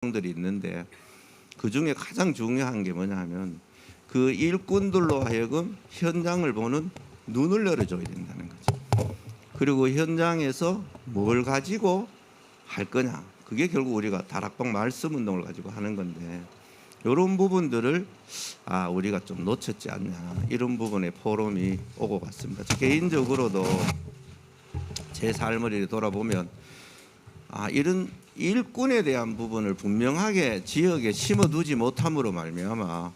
들이 있는데 그 중에 가장 중요한 게 뭐냐 하면 그 일꾼들로 하여금 현장을 보는 눈을 열어줘야 된다는 거죠. 그리고 현장에서 뭘 가지고 할 거냐, 그게 결국 우리가 다락방 말씀 운동을 가지고 하는 건데, 이런 부분들을 우리가 좀 놓쳤지 않냐, 이런 부분에 포럼이 오고 갔습니다. 개인적으로도 제 삶을 이렇게 돌아보면 이런 일꾼에 대한 부분을 분명하게 지역에 심어두지 못함으로 말미암아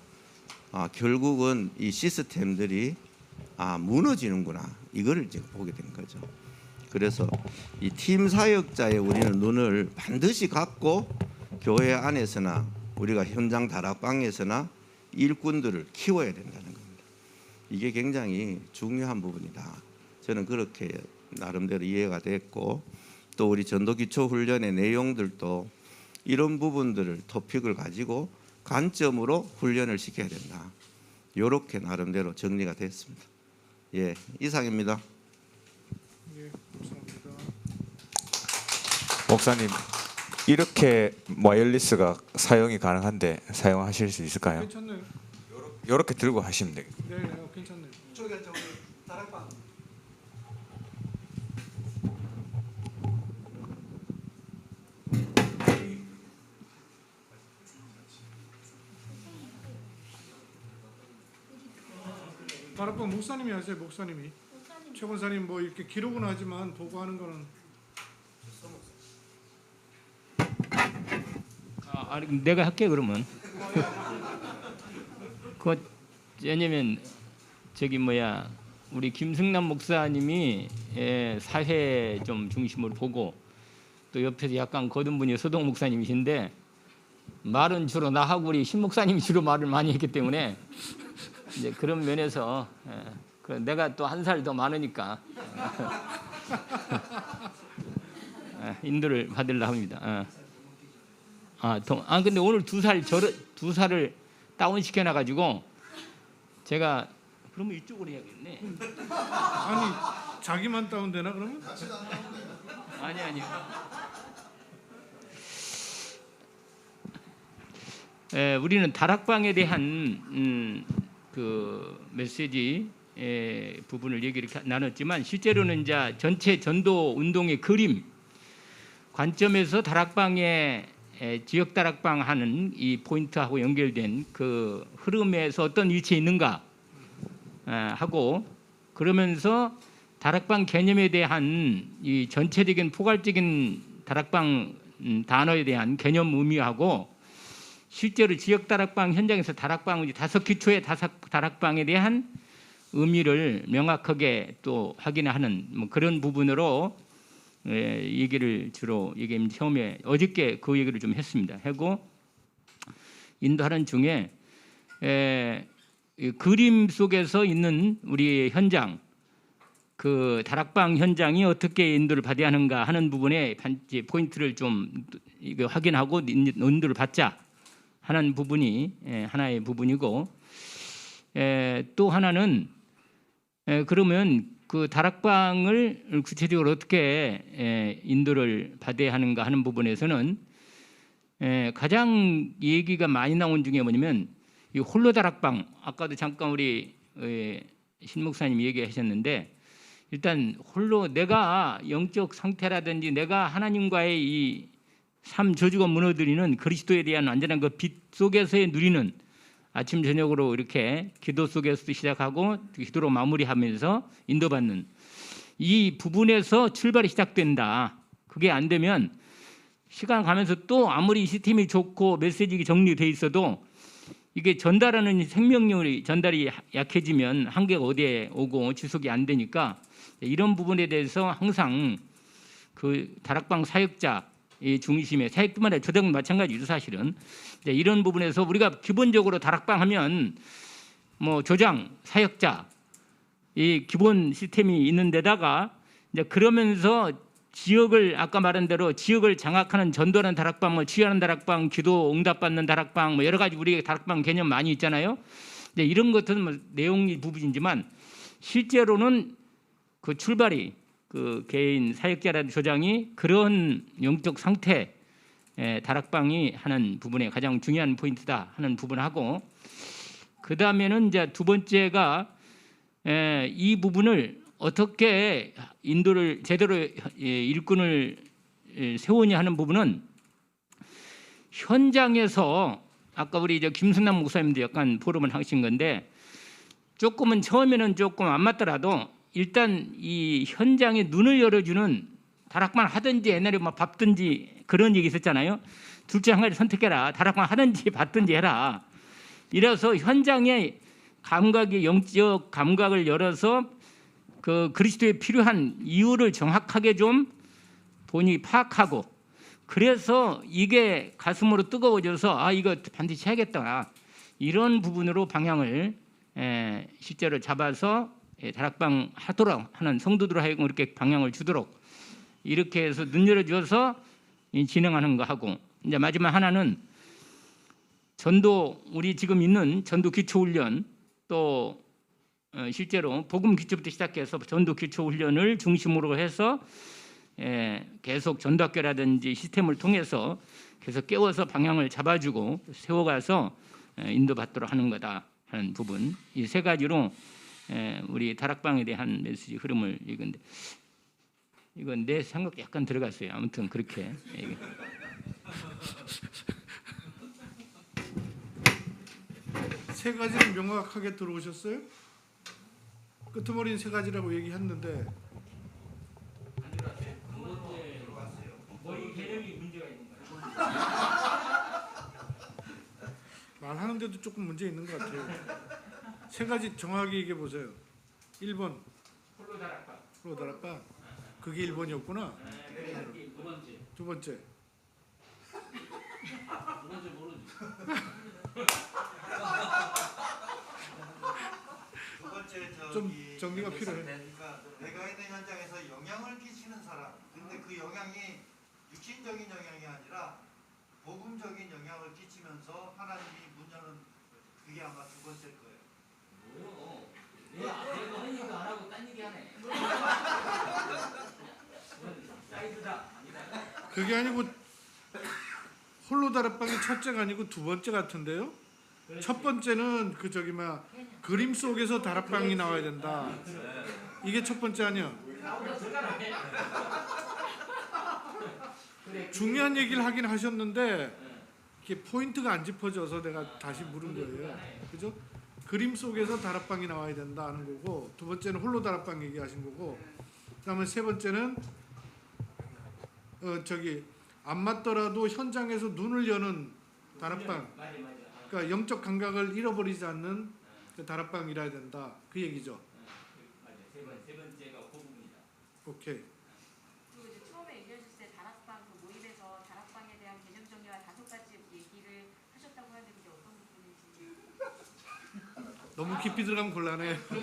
결국은 이 시스템들이 무너지는구나, 이걸 이제 보게 된 거죠. 그래서 이 팀 사역자의 우리는 눈을 반드시 갖고 교회 안에서나 우리가 현장 다락방에서나 일꾼들을 키워야 된다는 겁니다. 이게 굉장히 중요한 부분이다. 저는 그렇게 나름대로 이해가 됐고, 또 우리 전도기초훈련의 내용들도 이런 부분들을 토픽을 가지고 관점으로 훈련을 시켜야 된다. 이렇게 나름대로 정리가 됐습니다. 예, 이상입니다. 예, 감사합니다. 목사님, 이렇게 와이어리스가 사용이 가능한데 사용하실 수 있을까요? 괜찮네요. 이렇게 들고 하시면 돼요. 네, 괜찮네요. 저기 다락방. 다락방 목사님이 하세요. 목사님이. 최 권사님 뭐 이렇게 기록은 하지만 보고하는 거는. 내가 할게 그러면. 왜냐면 우리 김승남 목사님이 사회 좀 중심으로 보고, 또 옆에서 약간 거둔 분이 서동 목사님이신데, 말은 주로 나하고 우리 신 목사님이 주로 말을 많이 했기 때문에 이제 그런 면에서 내가 또 한 살 더 많으니까 인도를 받으려 합니다. 근데 오늘 두 살을 다운 시켜놔가지고 제가 그러면 이쪽으로 해야겠네. 아니 자기만 다운되나 그러면? 아니요. 우리는 다락방에 대한 그 메시지 부분을 얘기를 나눴지만, 실제로는 이제 전체 전도 운동의 그림 관점에서 다락방에 지역 다락방 하는 이 포인트하고 연결된 그 흐름에서 어떤 위치에 있는가 하고, 그러면서 다락방 개념에 대한 이 전체적인 포괄적인 다락방 단어에 대한 개념 의미하고, 실제로 지역 다락방 현장에서 다락방 5기초의 다락방에 대한 의미를 명확하게 또 확인하는 그런 부분으로 얘기를 주로 처음에 어저께 그 얘기를 좀 했습니다. 하고 인도하는 중에 그림 속에서 있는 우리 현장, 그 다락방 현장이 어떻게 인도를 받아야 하는가 하는 부분에 포인트를 좀 확인하고 인도를 받자 하는 부분이 하나의 부분이고, 또 하나는 그러면 그 다락방을 구체적으로 어떻게 인도를 받아야 하는가 하는 부분에서는 가장 얘기가 많이 나온 중에 뭐냐면 이 홀로 다락방, 아까도 잠깐 우리 신 목사님이 얘기하셨는데, 일단 홀로 내가 영적 상태라든지 내가 하나님과의 이 삶 저주가 무너뜨리는 그리스도에 대한 완전한 그 빛 속에서의 누리는, 아침 저녁으로 이렇게 기도 속에서도 시작하고 기도로 마무리하면서 인도받는 이 부분에서 출발이 시작된다. 그게 안 되면 시간 가면서 또 아무리 시스템이 좋고 메시지가 정리돼 있어도 이게 전달하는 생명력이 전달이 약해지면 한계가 어디에 오고 지속이 안 되니까, 이런 부분에 대해서 항상 그 다락방 사역자 이 중심에, 사역뿐만 아니라 저도 마찬가지죠. 사실은 이런 부분에서 우리가 기본적으로 다락방 하면 뭐 조장, 사역자 이 기본 시스템이 있는 데다가 이제 그러면서 지역을 아까 말한 대로 지역을 장악하는 전도하는 다락방, 치유하는 다락방, 기도 응답받는 다락방, 여러 가지 우리 다락방 개념 많이 있잖아요. 이런 것들은 내용이 부분이지만 실제로는 그 출발이 그 개인 사역자라는 조장이 그런 영적 상태 다락방이 하는 부분에 가장 중요한 포인트다 하는 부분하고, 그 다음에는 이제 두 번째가 이 부분을 어떻게 인도를 제대로 일꾼을 세우냐 하는 부분은 현장에서 아까 우리 김순남 목사님도 약간 포럼을 하신 건데, 조금은 처음에는 조금 안 맞더라도 일단 이 현장에 눈을 열어주는 다락방 하든지, 옛날에 막 밟든지 그런 얘기 있었잖아요. 둘 중 한 가지 선택해라. 다락방 하든지 밟든지 해라. 이래서 현장의 감각이, 영적 감각을 열어서 그 그리스도에 필요한 이유를 정확하게 좀 본인이 파악하고, 그래서 이게 가슴으로 뜨거워져서 아 이거 반드시 해야겠다, 이런 부분으로 방향을 실제로 잡아서 다락방 하도록 하는 성도들 하여금 이렇게 방향을 주도록 이렇게 해서 눈 열어줘서 진행하는 거 하고, 이제 마지막 하나는 전도, 우리 지금 있는 전도 기초훈련, 또 실제로 복음 기초부터 시작해서 전도 기초훈련을 중심으로 해서 계속 전도학교라든지 시스템을 통해서 계속 깨워서 방향을 잡아주고 세워가서 인도받도록 하는 거다 하는 부분, 이 세 가지로 우리 다락방에 대한 메시지 흐름을 읽은데, 이건 내 생각 약간 들어갔어요. 아무튼 그렇게. 세 가지는 명확하게 들어오셨어요? 끄트머리는 세 가지라고 얘기했는데 머리 개념이 문제가 있는 거예요. 말하는데도 조금 문제 있는 것 같아요. 세 가지 정확하게 얘기해 보세요. 1번 홀로 다락방. 홀로 다락방. 그게 1번이었구나. 두 번째. 두 번째 좀 정리가 필요해. 그러니까 내가 있는 현장에서 영향을 끼치는 사람. 근데 그 영향이 육신적인 영향이 아니라 복음적인 영향을 끼치면서 하나님이 문 여는, 그게 아마 두 번째일 거예요. 뭐요? 내가 하는 얘기도 안 하고 딴 얘기 하네. 사이드다. 그게 아니고 홀로 다락방이 첫째가 아니고 두 번째 같은데요? 첫 번째는 그 저기 막 그림 속에서 다락방이 나와야 된다. 이게 첫 번째 아니야? 중요한 얘기를 하긴 하셨는데 이게 포인트가 안 짚어져서 내가 다시 물은 거예요. 그죠? 그림 속에서 다락방이 나와야 된다 하는 거고, 두 번째는 홀로 다락방 얘기하신 거고, 그다음에 세 번째는 안 맞더라도 현장에서 눈을 여는 다락방. 그러니까 영적 감각을 잃어버리지 않는 그 다락방이라야 된다. 그 얘기죠. 세 번째가 그 부분이다. 오케이. 그리고 이제 처음에 얘기하셨을 때 다락방 그 모임에서 다락방에 대한 개념 정리와 5가지 얘기를 하셨다고 하는데 그게 어떤 부분인지. 너무 깊이 들어가면 곤란해. 그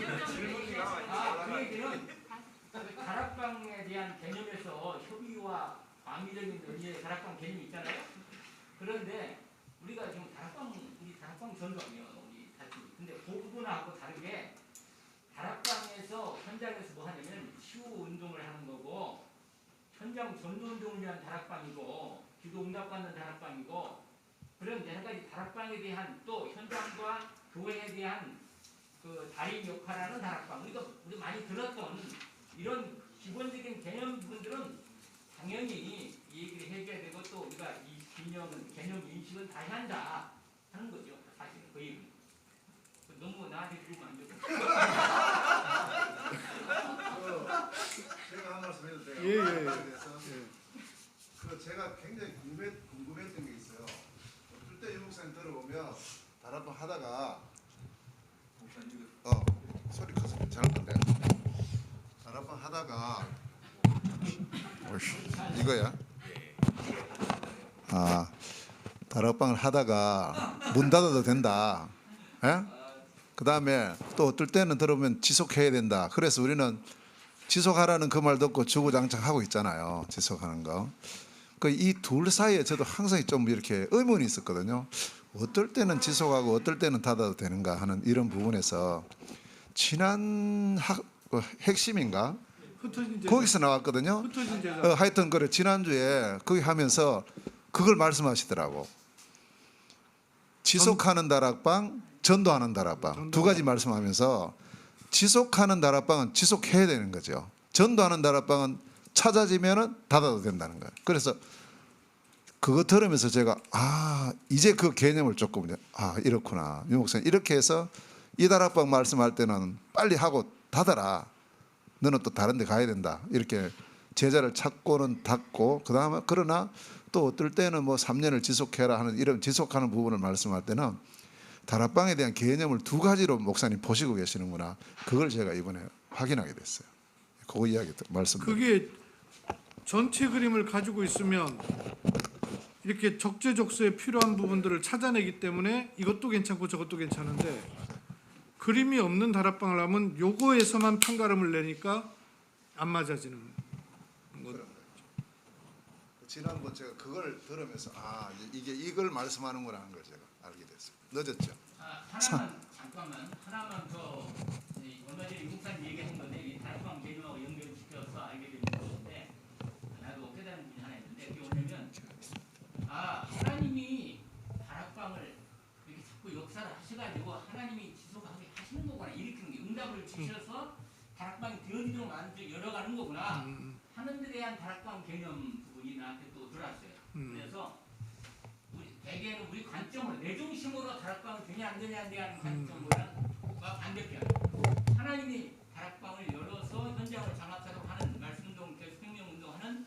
얘기는 다락방에 대한 개념에서 협의와 광의적인 의미의 다락방 개념이 있잖아요. 그런데 우리가 지금 우리 다락방 전도하면 우리 다시, 근데 그 부분하고 다르게 다락방에서 현장에서 뭐 하냐면 치유 운동을 하는 거고, 현장 전도 운동을 위한 다락방이고, 기도 응답받는 다락방이고, 그런 여러 가지 다락방에 대한, 또 현장과 교회에 대한 그 달인 역할하는 다락방, 우리 많이 들었던 이런 기본적인 개념 부분들은 당연히 이 얘기를 해줘야 되고, 또 우리가 이 개념 인식은 다 해야 한다 하는 거죠. 사실은 그 얘기. 너무 나한테 주면 안 되고. 제가 한 말씀 해도 돼요? 예. 그 제가 굉장히 궁금했던 게 있어요. 어떨 때 유목사님 들어보면 다락방 하다가 소리 커서 괜찮을 건데, 다락방 하다가 이거야. 다락방을 하다가 문 닫아도 된다. 예? 그 다음에 또 어떨 때는 들어보면 지속해야 된다. 그래서 우리는 지속하라는 그 말 듣고 주구장창하고 있잖아요. 지속하는 거. 그 이 둘 사이에 저도 항상 좀 이렇게 의문이 있었거든요. 어떨 때는 지속하고 어떨 때는 닫아도 되는가 하는 이런 부분에서 지난 핵심인가? 흩어진 제자. 거기서 나왔거든요. 흩어진 제자. 하여튼 그래 지난주에 거기 하면서 그걸 말씀하시더라고. 지속하는 다락방, 전도하는 다락방 두 가지 말씀하면서 지속하는 다락방은 지속해야 되는 거죠. 전도하는 다락방은 찾아지면은 닫아도 된다는 거예요. 그래서 그거 들으면서 제가 이제 그 개념을 조금 이렇구나. 유 목사님 이렇게 해서 이 다락방 말씀할 때는 빨리 하고 닫아라. 너는 또 다른 데 가야 된다. 이렇게 제자를 찾고는 닫고 그다음에 그러나 또 어떨 때는 뭐 3년을 지속해라 하는 이런 지속하는 부분을 말씀할 때는 다락방에 대한 개념을 두 가지로 목사님 보시고 계시는구나. 그걸 제가 이번에 확인하게 됐어요. 그 이야기 말씀드립니다. 그게 전체 그림을 가지고 있으면 이렇게 적재적소에 필요한 부분들을 찾아내기 때문에 이것도 괜찮고 저것도 괜찮은데 그림이 없는 다락방을 하면 요거에서만 판가름을 내니까 안 맞아지는 거. 지난번 제가 그걸 들으면서 이게 이걸 말씀하는구나 하는 걸 제가 알게 됐어요. 늦었죠. 하나만 더 얼마 전에 육사님 얘기한 건데 이 다락방 개념하고 연결시켜서 알게 된 건데 나도 깨달은 부분이 하나 있는데 그게 뭐냐면 하나님이 다락방을 이렇게 자꾸 역사를 하셔가지고 하나님이 지속하게 하시는 거구나 일으키는 게 응답을 주셔서 다락방이 되어지도록 열어가는 거구나 하는 데 대한 다락방 개념 부분이 나한테 또 들어왔어요. 그래서 대개는 우리 관점으로 내 중심으로 다락방을 되냐 안 되냐에 대한 관점보다는 반대편 하나님이 다락방을 열어서 현장을 장악하도록 하는 말씀운동 계속 생명운동하는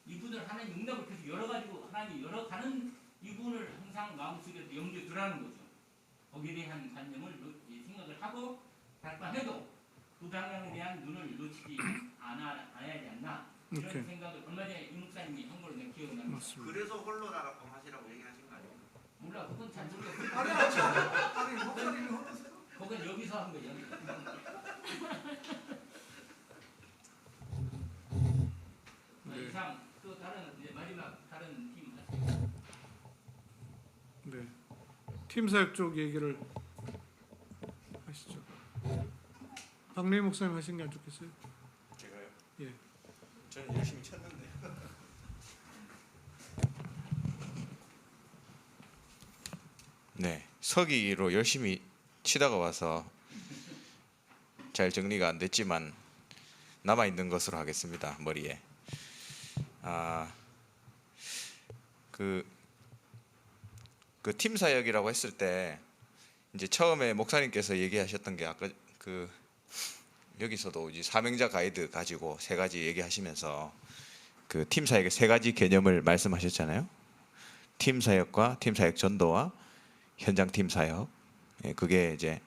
이분들 하나님 응답을 계속 열어가지고 하나님 열어가는 이분을 항상 마음속에 염두에 두라는 거죠. 거기에 대한 관념을 생각을 하고 다락방해도 그 방향에 대한 눈을 놓치지 않아야 되지 않나 이런 오케이. 생각을 얼마 전에 이 목사님이 한 걸로 내가 기억이 납니다. 맞습니다. 그래서 홀로 다락방 하시라고 얘기하신 거 아니에요? 몰라 그건 잘 모르겠어. 아니 목사님이 혼자서 그건 여기서 한 거예요. 이상 또 다른 이제 마지막 다른 팀 하시죠. 네. 팀 사역 쪽 얘기를 하시죠. 박래희 목사님 하신 게 안 좋겠어요? 제가요? 예. 저는 열심히 쳤는데. 네, 서기로 열심히 치다가 와서 잘 정리가 안 됐지만 남아 있는 것으로 하겠습니다. 머리에. 그 팀 사역이라고 했을 때 이제 처음에 목사님께서 얘기하셨던 게 아까 그 여기서도 이제 사명자 가이드 가지고 세 가지 얘기하시면서 그 팀 사역의 세 가지 개념을 말씀하셨잖아요. 팀 사역과 팀 사역 전도와 현장 팀 사역. 그게 이제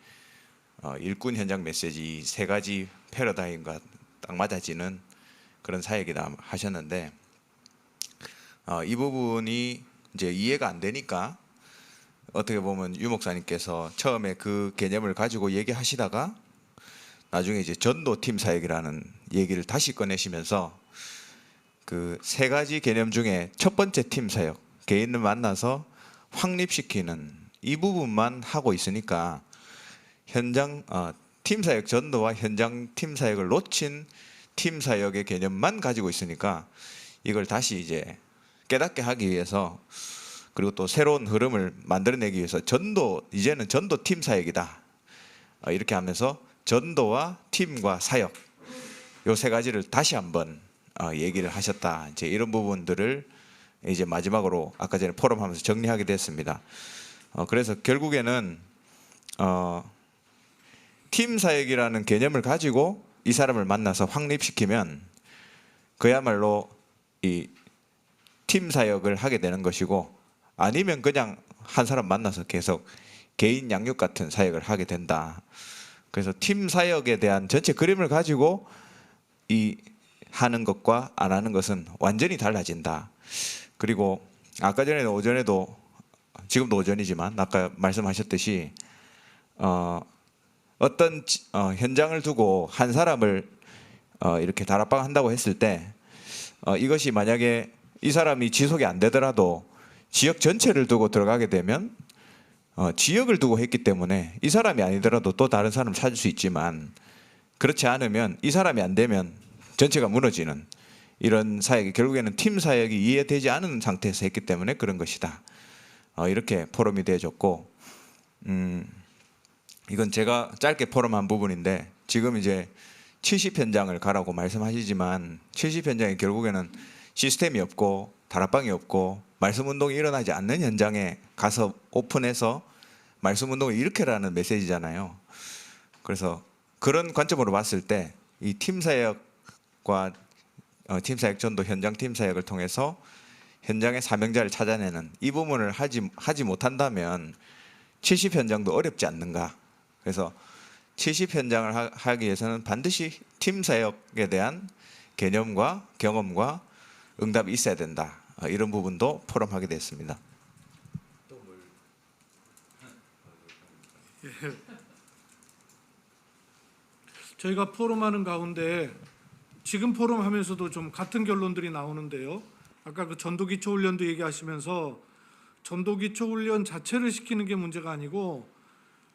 일꾼 현장 메시지 세 가지 패러다임과 딱 맞아지는 그런 사역이다 하셨는데 이 부분이 이제 이해가 안 되니까 어떻게 보면 유 목사님께서 처음에 그 개념을 가지고 얘기하시다가 나중에 이제 전도 팀 사역이라는 얘기를 다시 꺼내시면서 그 세 가지 개념 중에 첫 번째 팀 사역, 개인을 만나서 확립시키는 이 부분만 하고 있으니까 현장 팀 사역 전도와 현장 팀 사역을 놓친 팀 사역의 개념만 가지고 있으니까 이걸 다시 이제 깨닫게 하기 위해서 그리고 또 새로운 흐름을 만들어내기 위해서 이제는 전도 팀 사역이다 이렇게 하면서 전도와 팀과 사역 요 세 가지를 다시 한번 얘기를 하셨다. 이제 이런 부분들을 이제 마지막으로 아까 전에 포럼하면서 정리하게 됐습니다. 그래서 결국에는 팀 사역이라는 개념을 가지고 이 사람을 만나서 확립시키면 그야말로 이 팀 사역을 하게 되는 것이고 아니면 그냥 한 사람 만나서 계속 개인 양육 같은 사역을 하게 된다. 그래서 팀 사역에 대한 전체 그림을 가지고 이 하는 것과 안 하는 것은 완전히 달라진다. 그리고 아까 전에 오전에도 지금도 오전이지만 아까 말씀하셨듯이 어떤 현장을 두고 한 사람을 이렇게 다락방 한다고 했을 때 이것이 만약에 이 사람이 지속이 안 되더라도 지역 전체를 두고 들어가게 되면 지역을 두고 했기 때문에 이 사람이 아니더라도 또 다른 사람을 찾을 수 있지만 그렇지 않으면 이 사람이 안 되면 전체가 무너지는 이런 사역이 결국에는 팀 사역이 이해되지 않은 상태에서 했기 때문에 그런 것이다. 이렇게 포럼이 되어졌고, 이건 제가 짧게 포럼한 부분인데 지금 이제 70현장을 가라고 말씀하시지만 70현장이 결국에는 시스템이 없고 다락방이 없고 말씀 운동이 일어나지 않는 현장에 가서 오픈해서 말씀 운동을 일으켜라는 메시지잖아요. 그래서 그런 관점으로 봤을 때 이 팀 사역과 팀 사역 전도 현장 팀 사역을 통해서 현장의 사명자를 찾아내는 이 부분을 하지 못한다면 70현장도 어렵지 않는가. 그래서 70현장을 하기 위해서는 반드시 팀 사역에 대한 개념과 경험과 응답이 있어야 된다. 이런 부분도 포럼하게 됐습니다. 저희가 포럼하는 가운데 지금 포럼하면서도 좀 같은 결론들이 나오는데요. 아까 그 전도기초훈련도 얘기하시면서 전도기초훈련 자체를 시키는 게 문제가 아니고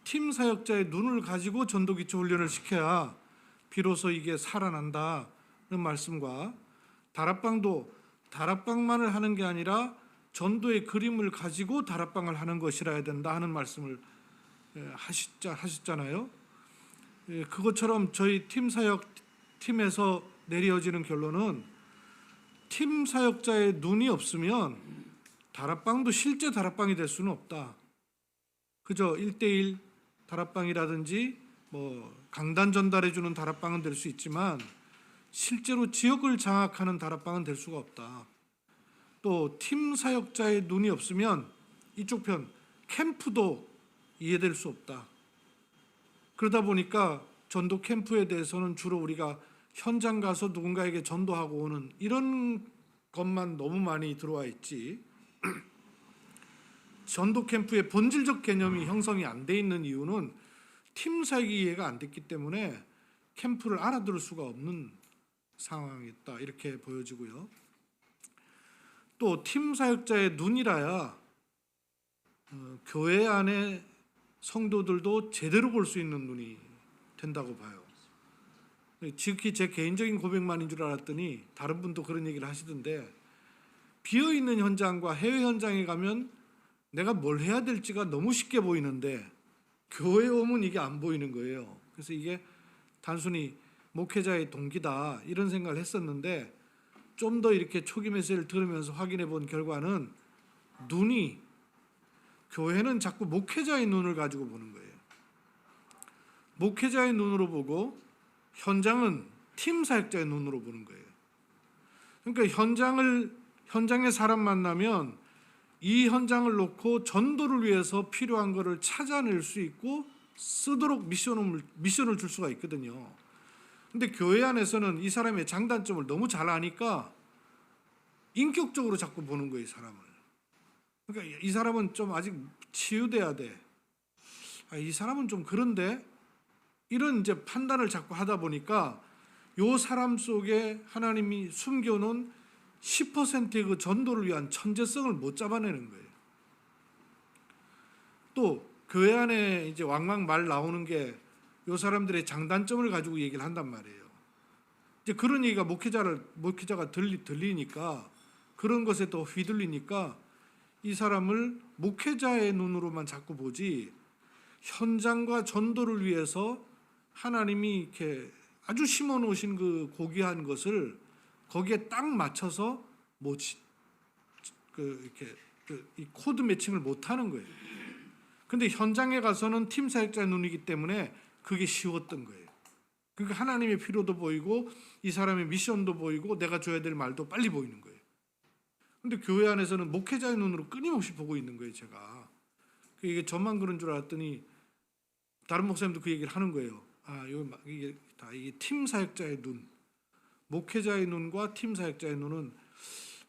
팀 사역자의 눈을 가지고 전도기초훈련을 시켜야 비로소 이게 살아난다는 말씀과 다락방도 다락방만을 하는 게 아니라 전도의 그림을 가지고 다락방을 하는 것이라야 된다 하는 말씀을 하셨잖아요. 그것처럼 저희 팀 사역 팀에서 내려지는 결론은 팀 사역자의 눈이 없으면 다락방도 실제 다락방이 될 수는 없다. 그저 1대1 다락방이라든지 뭐 강단 전달해 주는 다락방은 될 수 있지만 실제로 지역을 장악하는 다락방은 될 수가 없다. 또 팀 사역자의 눈이 없으면 이쪽 편 캠프도 이해될 수 없다. 그러다 보니까 전도 캠프에 대해서는 주로 우리가 현장 가서 누군가에게 전도하고 오는 이런 것만 너무 많이 들어와 있지 전도 캠프의 본질적 개념이 형성이 안 돼 있는 이유는 팀 사역이 이해가 안 됐기 때문에 캠프를 알아들을 수가 없는 상황이었다 이렇게 보여지고요. 또 팀 사역자의 눈이라야 교회 안에 성도들도 제대로 볼 수 있는 눈이 된다고 봐요. 지극히 제 개인적인 고백만인 줄 알았더니 다른 분도 그런 얘기를 하시던데 비어있는 현장과 해외 현장에 가면 내가 뭘 해야 될지가 너무 쉽게 보이는데 교회에 오면 이게 안 보이는 거예요. 그래서 이게 단순히 목회자의 동기다 이런 생각을 했었는데 좀 더 이렇게 초기 메시지를 들으면서 확인해 본 결과는 눈이 교회는 자꾸 목회자의 눈을 가지고 보는 거예요. 목회자의 눈으로 보고 현장은 팀 사역자의 눈으로 보는 거예요. 그러니까 현장에 사람 만나면 이 현장을 놓고 전도를 위해서 필요한 것을 찾아낼 수 있고 쓰도록 미션을 줄 수가 있거든요. 근데 교회 안에서는 이 사람의 장단점을 너무 잘 아니까 인격적으로 자꾸 보는 거예요, 사람을. 그러니까 이 사람은 좀 아직 치유돼야 돼. 이 사람은 좀 그런데 이런 이제 판단을 자꾸 하다 보니까 요 사람 속에 하나님이 숨겨놓은 10%의 그 전도를 위한 천재성을 못 잡아내는 거예요. 또 교회 안에 이제 왕왕 말 나오는 게 요 사람들의 장단점을 가지고 얘기를 한단 말이에요. 이제 그런 얘기가 목회자가 들리니까 그런 것에 또 휘둘리니까 이 사람을 목회자의 눈으로만 자꾸 보지 현장과 전도를 위해서 하나님이 이렇게 아주 심어 놓으신 그 고귀한 것을 거기에 딱 맞춰서 이 코드 매칭을 못 하는 거예요. 근데 현장에 가서는 팀 사역자의 눈이기 때문에 그게 쉬웠던 거예요. 그러니까 하나님의 필요도 보이고 이 사람의 미션도 보이고 내가 줘야 될 말도 빨리 보이는 거예요. 근데 교회 안에서는 목회자의 눈으로 끊임없이 보고 있는 거예요, 제가. 이게 저만 그런 줄 알았더니 다른 목사님도 그 얘기를 하는 거예요. 이게 팀 사역자의 눈, 목회자의 눈과 팀 사역자의 눈은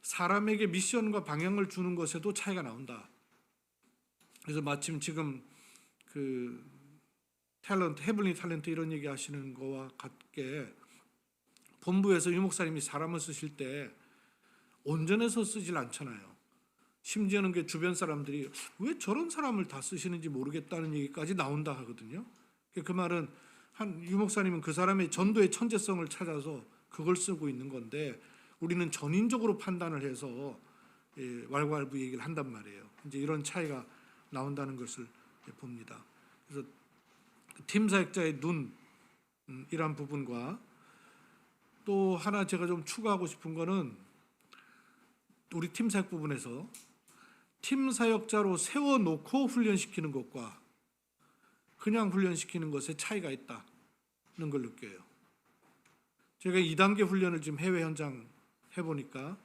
사람에게 미션과 방향을 주는 것에도 차이가 나온다. 그래서 마침 지금 그 헤블리 탤런트 이런 얘기 하시는 거와 같게 본부에서 유 목사님이 사람을 쓰실 때 온전해서 쓰질 않잖아요. 심지어는 그 주변 사람들이 왜 저런 사람을 다 쓰시는지 모르겠다는 얘기까지 나온다 하거든요. 그 말은 유 목사님은 그 사람의 전도의 천재성을 찾아서 그걸 쓰고 있는 건데 우리는 전인적으로 판단을 해서 왈가왈부 얘기를 한단 말이에요. 이제 이런 차이가 나온다는 것을 봅니다. 그래서 팀 사역자의 눈이란 부분과 또 하나 제가 좀 추가하고 싶은 거는 우리 팀 사역 부분에서 팀 사역자로 세워놓고 훈련시키는 것과 그냥 훈련시키는 것에 차이가 있다는 걸 느껴요. 제가 2단계 훈련을 지금 해외 현장 해보니까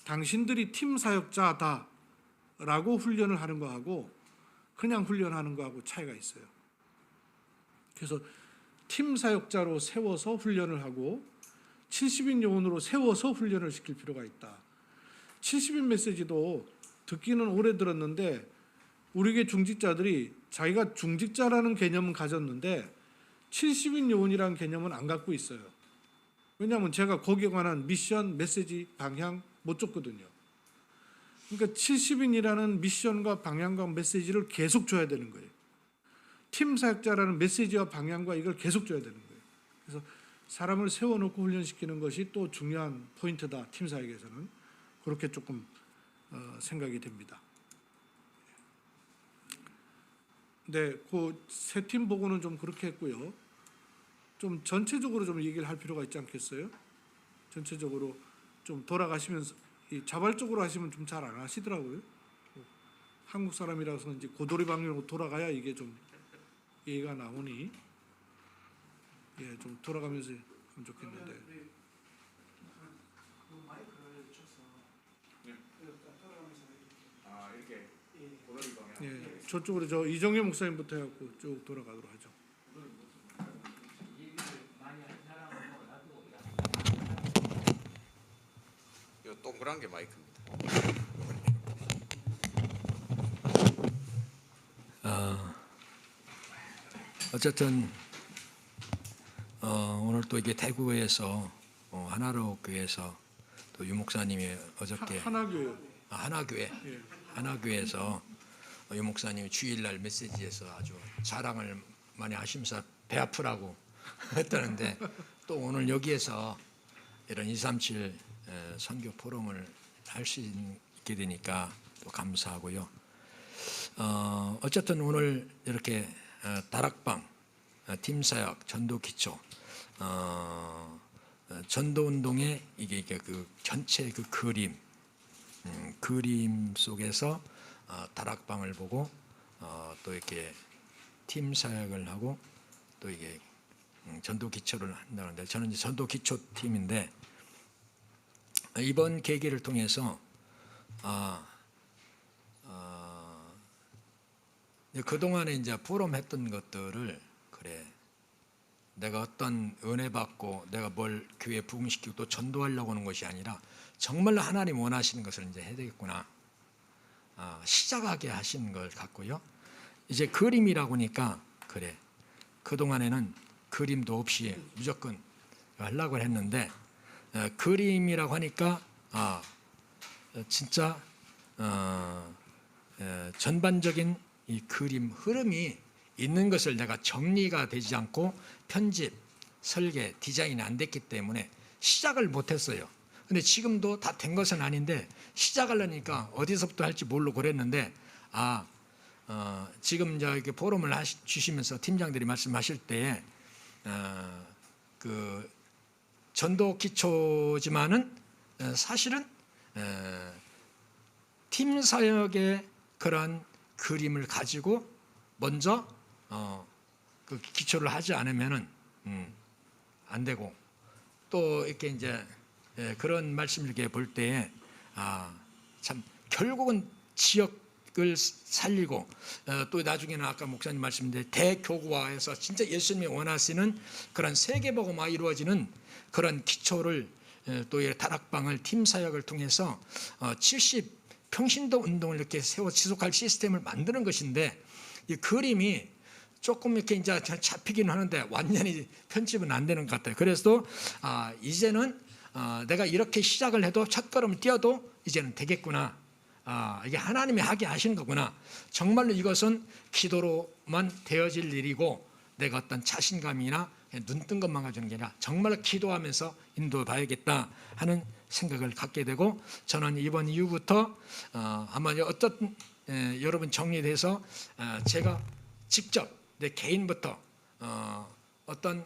당신들이 팀 사역자다라고 훈련을 하는 거하고 그냥 훈련하는 거하고 차이가 있어요. 그래서 팀 사역자로 세워서 훈련을 하고 70인 요원으로 세워서 훈련을 시킬 필요가 있다. 70인 메시지도 듣기는 오래 들었는데 우리에게 중직자들이 자기가 중직자라는 개념은 가졌는데 70인 요원이라는 개념은 안 갖고 있어요. 왜냐하면 제가 거기에 관한 미션, 메시지, 방향 못 줬거든요. 그러니까 70인이라는 미션과 방향과 메시지를 계속 줘야 되는 거예요. 팀 사역자라는 메시지와 방향과 이걸 계속 줘야 되는 거예요. 그래서 사람을 세워놓고 훈련시키는 것이 또 중요한 포인트다. 팀 사역에서는 그렇게 조금 생각이 됩니다. 네, 그 세 팀 보고는 좀 그렇게 했고요. 좀 전체적으로 좀 얘기를 할 필요가 있지 않겠어요? 전체적으로 좀 돌아가시면서 자발적으로 하시면 좀 잘 안 하시더라고요. 한국 사람이라서 이제 고도리 방향으로 돌아가야 이게 좀 얘기가 나오니 좀 돌아가면서 하면 좋겠는데. 그 마이크를 쳐서 돌아가면서 이렇게 고도리 방향. 예, 저쪽으로 저 이정현 목사님부터 해갖고 쭉 돌아가도록 하죠. 요 동그란 게 마이크입니다. 어쨌든 오늘 또 이게 대구에서 하나로 교회에서 또 유 목사님이 어저께 하나교요. 하나교회 예. 하나교회에서 유 목사님이 주일날 메시지에서 아주 자랑을 많이 하시면서 배 아프라고 했다는데 또 오늘 여기에서 이런 237 선교 포럼을 할 수 있게 되니까 또 감사하고요. 어쨌든 오늘 이렇게 다락방, 팀사역, 전도 기초, 전도 운동의 이게 그 전체 그 그림 속에서 다락방을 보고 또 이렇게 팀 사역을 하고 또 이게 전도 기초를 한다는데 저는 이제 전도 기초 팀인데 이번 계기를 통해서 그 동안에 이제 포럼 했던 것들을 그래 내가 어떤 은혜 받고 내가 뭘 교회에 부흥시키고 또 전도하려고 하는 것이 아니라 정말로 하나님 원하시는 것을 이제 해야 되겠구나. 시작하게 하신 걸 갖고요. 이제 그림이라고 하니까 그래 그 동안에는 그림도 없이 무조건 하려고 했는데 그림이라고 하니까 진짜 전반적인 이 그림 흐름이 있는 것을 내가 정리가 되지 않고 편집, 설계, 디자인이 안 됐기 때문에 시작을 못했어요. 근데 지금도 다 된 것은 아닌데 시작하려니까 어디서부터 할지 모르고 그랬는데 지금 이제 이렇게 포럼을 주시면서 팀장들이 말씀하실 때에 그 전도 기초지만은 사실은 팀 사역의 그런 그림을 가지고 먼저 그 기초를 하지 않으면은 안 되고 또 이렇게 이제 그런 말씀을 이렇게 볼 때에 참 결국은 지역을 살리고 또 나중에는 아까 목사님 말씀인데 대교구화해서 진짜 예수님이 원하시는 그런 세계복음화 이루어지는 그런 기초를 또 이 다락방을 팀 사역을 통해서 70 평신도 운동을 이렇게 세워 지속할 시스템을 만드는 것인데 이 그림이 조금 이렇게 이제 잡히긴 하는데 완전히 편집은 안 되는 것 같아요. 그래서 이제는 내가 이렇게 시작을 해도 첫걸음을 띄어도 이제는 되겠구나. 이게 하나님이 하게 하신 거구나. 정말로 이것은 기도로만 되어질 일이고 내가 어떤 자신감이나 눈 뜬 것만 가지는 게 아니라 정말로 기도하면서 인도해 봐야겠다 하는 생각을 갖게 되고 저는 이번 이후부터 아마 어떤 여러분 정리돼서 제가 직접 내 개인부터 어떤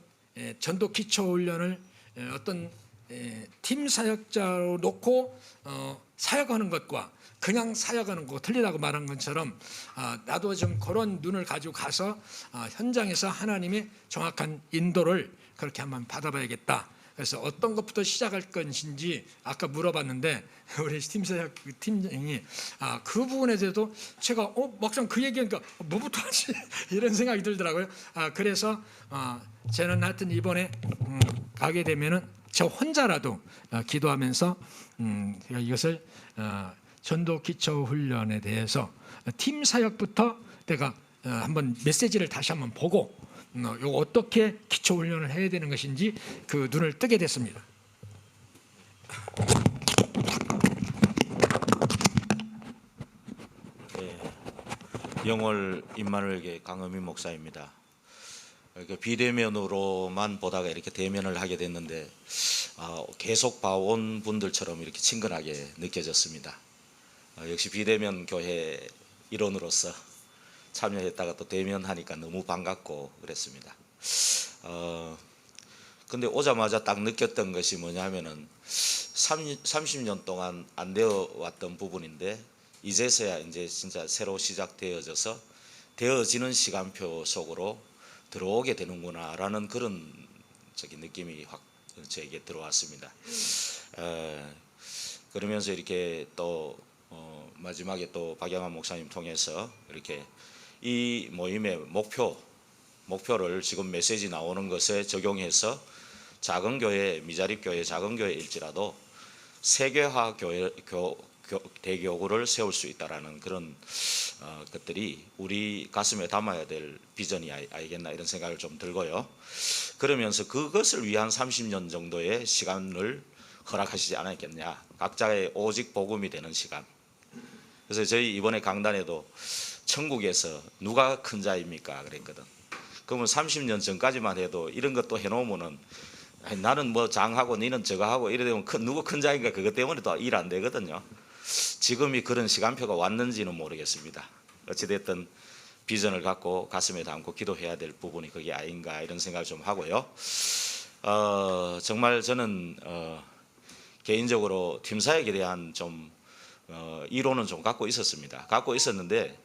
전도 기초 훈련을 어떤 팀 사역자로 놓고 사역하는 것과 그냥 사역하는 거 틀리다고 말한 것처럼 나도 좀 그런 눈을 가지고 가서 현장에서 하나님의 정확한 인도를 그렇게 한번 받아봐야겠다. 그래서 어떤 것부터 시작할 것인지 아까 물어봤는데 우리 팀사역 팀장이 그 부분에 대해서도 제가 막상 그 얘기하니까 뭐부터 하지 이런 생각이 들더라고요. 그래서 저는 하여튼 이번에 가게 되면은 저 혼자라도 기도하면서 제가 이것을 전도 기초 훈련에 대해서 팀 사역부터 내가 한번 메시지를 다시 한번 보고 요 어떻게 기초 훈련을 해야 되는 것인지 그 눈을 뜨게 됐습니다. 영월 임마누엘교회 강은미 목사입니다. 비대면으로만 보다가 이렇게 대면을 하게 됐는데 계속 봐온 분들처럼 이렇게 친근하게 느껴졌습니다. 역시 비대면 교회 일원으로서 참여했다가 또 대면하니까 너무 반갑고 그랬습니다. 근데 오자마자 딱 느꼈던 것이 뭐냐면은 30년 동안 안 되어 왔던 부분인데 이제서야 이제 진짜 새로 시작되어져서 되어지는 시간표 속으로 들어오게 되는구나라는 그런 느낌이 확 저에게 들어왔습니다. 그러면서 이렇게 또 마지막에 또 박영환 목사님 통해서 이렇게 이 모임의 목표를 지금 메시지 나오는 것에 적용해서 작은 교회, 미자립 교회, 작은 교회일지라도 세계화 대교구를 세울 수 있다라는 그런 것들이 우리 가슴에 담아야 될 비전이 아니겠나 이런 생각을 좀 들고요. 그러면서 그것을 위한 30년 정도의 시간을 허락하시지 않았겠냐. 각자의 오직 복음이 되는 시간. 그래서 저희 이번에 강단에도 천국에서 누가 큰 자입니까? 그랬거든. 그러면 30년 전까지만 해도 이런 것도 해놓으면은 나는 뭐 장하고 니는 저거 하고 이래 되면 누구 큰 자인가 그것 때문에 또 일 안 되거든요. 지금이 그런 시간표가 왔는지는 모르겠습니다. 어찌됐든 비전을 갖고 가슴에 담고 기도해야 될 부분이 그게 아닌가 이런 생각을 좀 하고요. 정말 저는 개인적으로 팀 사역에 대한 좀 이론은 좀 갖고 있었습니다. 갖고 있었는데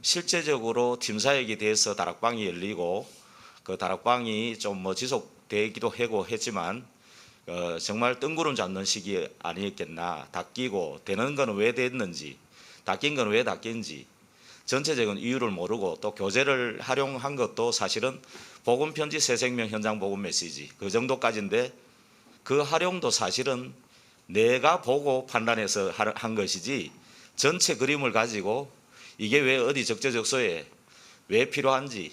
실제적으로 팀 사역에 대해서 다락방이 열리고 그 다락방이 좀 뭐 지속되기도 하고 했지만 정말 뜬구름 잡는 시기 아니었겠나. 닦이고 되는 거는 왜 됐는지, 닦인 거는 왜 닦인지 전체적인 이유를 모르고 또 교재를 활용한 것도 사실은 복음 편지 새 생명 현장 복음 메시지 그 정도까지인데 그 활용도 사실은 내가 보고 판단해서 한 것이지 전체 그림을 가지고 이게 왜 어디 적재적소에 왜 필요한지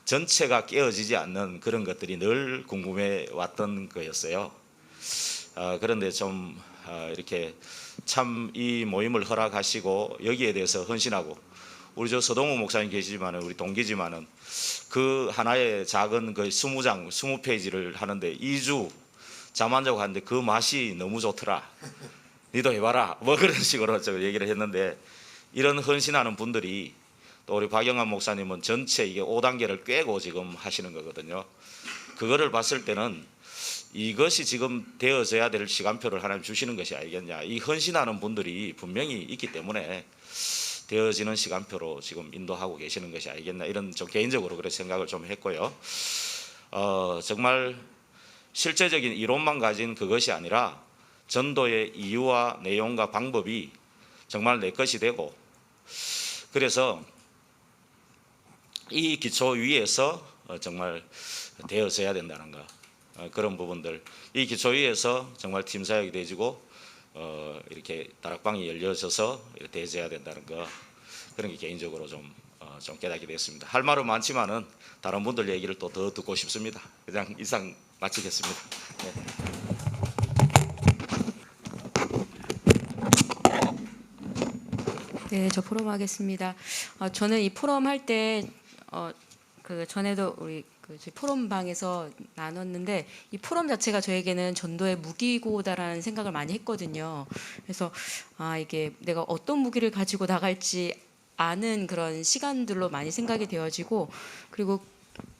전체가 깨어지지 않는 그런 것들이 늘 궁금해 왔던 거였어요. 그런데 좀 이렇게 참 이 모임을 허락하시고 여기에 대해서 헌신하고 우리 저 서동우 목사님 계시지만은 우리 동기지만은 그 하나의 작은 그 20장 20페이지를 하는데 2주 잠 안 자고 하는데 그 맛이 너무 좋더라. 니도 해봐라. 뭐 그런 식으로 저 얘기를 했는데 이런 헌신하는 분들이 또 우리 박영환 목사님은 전체 이게 5단계를 꿰고 지금 하시는 거거든요. 그거를 봤을 때는 이것이 지금 되어져야 될 시간표를 하나님 주시는 것이 아니겠냐. 이 헌신하는 분들이 분명히 있기 때문에 되어지는 시간표로 지금 인도하고 계시는 것이 아니겠나. 이런 좀 개인적으로 그런 생각을 좀 했고요. 정말 실제적인 이론만 가진 그것이 아니라 전도의 이유와 내용과 방법이 정말 내 것이 되고 그래서 이 기초 위에서 정말 되어져야 된다는 거 그런 부분들 이 기초 위에서 정말 팀 사역이 되어지고 이렇게 다락방이 열려져서 이렇게 되어져야 된다는 거 그런 게 개인적으로 좀 깨닫게 됐습니다. 할 말은 많지만은 다른 분들 얘기를 또 더 듣고 싶습니다. 그냥 이상 마치겠습니다. 네. 네, 저 포럼 하겠습니다. 저는 이 포럼 할 때 그 전에도 우리 그 저희 포럼방에서 나눴는데 이 포럼 자체가 저에게는 전도의 무기고다라는 생각을 많이 했거든요. 그래서 이게 내가 어떤 무기를 가지고 나갈지 아는 그런 시간들로 많이 생각이 되어지고, 그리고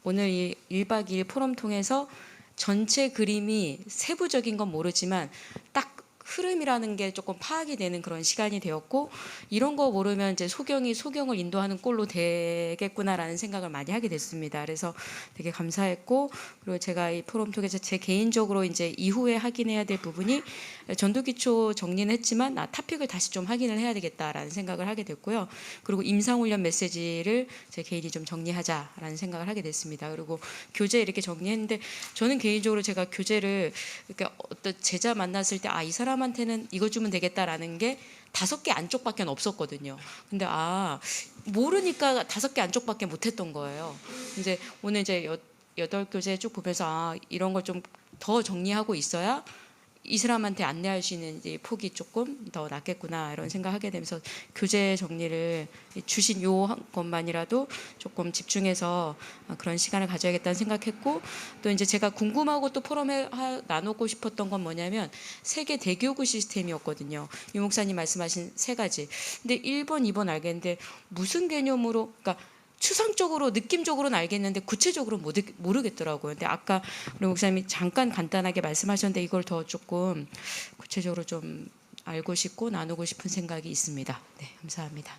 오늘 이 1박 2일 포럼 통해서 전체 그림이 세부적인 건 모르지만 딱 흐름이라는 게 조금 파악이 되는 그런 시간이 되었고, 이런 거 모르면 이제 소경을 인도하는 꼴로 되겠구나라는 생각을 많이 하게 됐습니다. 그래서 되게 감사했고, 그리고 제가 이 포럼 통해서 제 개인적으로 이제 이후에 확인해야 될 부분이 전도기초 정리는 했지만 타픽을 다시 좀 확인을 해야 되겠다라는 생각을 하게 됐고요. 그리고 임상훈련 메시지를 제 개인이 좀 정리하자라는 생각을 하게 됐습니다. 그리고 교재 이렇게 정리했는데, 저는 개인적으로 제가 교재를 이렇게 어떤 제자 만났을 때 이 사람한테는 이거 주면 되겠다라는 게 5개 안쪽밖에 없었거든요. 근데 모르니까 5개 안쪽밖에 못했던 거예요. 이제 오늘 이제 8교재 쭉 보면서 이런 걸 좀 더 정리하고 있어야 이 사람한테 안내할 수 있는 이제 폭이 조금 더 낫겠구나 이런 생각하게 되면서 교재 정리를 주신 요 것만이라도 조금 집중해서 그런 시간을 가져야겠다는 생각했고, 또 이제 제가 궁금하고 또 포럼에 나누고 싶었던 건 뭐냐면 세계 대교구 시스템이었거든요. 유 목사님 말씀하신 3가지. 근데 1번, 2번 알겠는데 무슨 개념으로, 그러니까 추상적으로 느낌적으로는 알겠는데 구체적으로 모르겠더라고요. 근데 아까 우리 목사님이 잠깐 간단하게 말씀하셨는데 이걸 더 조금 구체적으로 좀 알고 싶고 나누고 싶은 생각이 있습니다. 네, 감사합니다.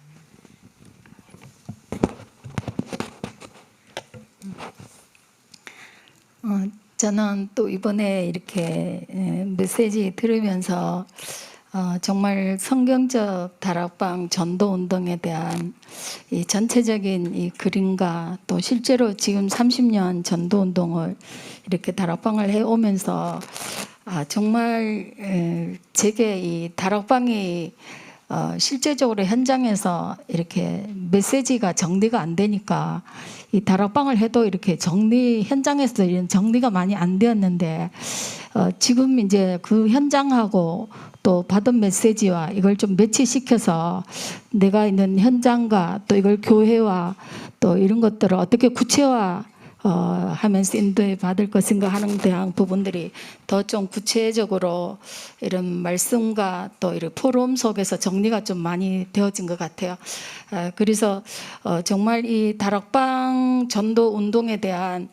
저는 또 이번에 이렇게 메시지 들으면서 정말 성경적 다락방 전도 운동에 대한 이 전체적인 이 그림과 또 실제로 지금 30년 전도 운동을 이렇게 다락방을 해오면서 정말 제게 이 다락방이 실제적으로 현장에서 이렇게 메시지가 정리가 안 되니까 이 다락방을 해도 이렇게 현장에서 이런 정리가 많이 안 되었는데, 지금 이제 그 현장하고 또 받은 메시지와 이걸 좀 매치시켜서 내가 있는 현장과 또 이걸 교회와 또 이런 것들을 어떻게 구체화 하면서 인도해 받을 것인가 하는 대한 부분들이 더 좀 구체적으로 이런 말씀과 또 이런 포럼 속에서 정리가 좀 많이 되어진 것 같아요. 그래서 정말 이 다락방 전도 운동에 대한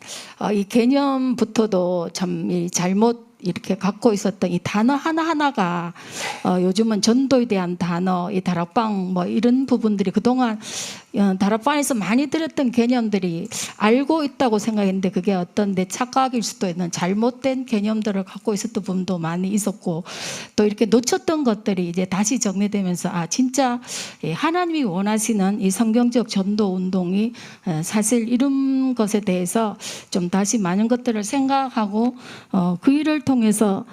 이 개념부터도 참 잘못 이렇게 갖고 있었던 이 단어 하나하나가 요즘은 전도에 대한 단어, 이 다락방 뭐 이런 부분들이 그동안 다락방에서 많이 들었던 개념들이 알고 있다고 생각했는데 그게 어떤 내 착각일 수도 있는 잘못된 개념들을 갖고 있었던 부분도 많이 있었고, 또 이렇게 놓쳤던 것들이 이제 다시 정리되면서 진짜 하나님이 원하시는 이 성경적 전도 운동이 사실 이런 것에 대해서 좀 다시 많은 것들을 생각하고 그 일을 통해서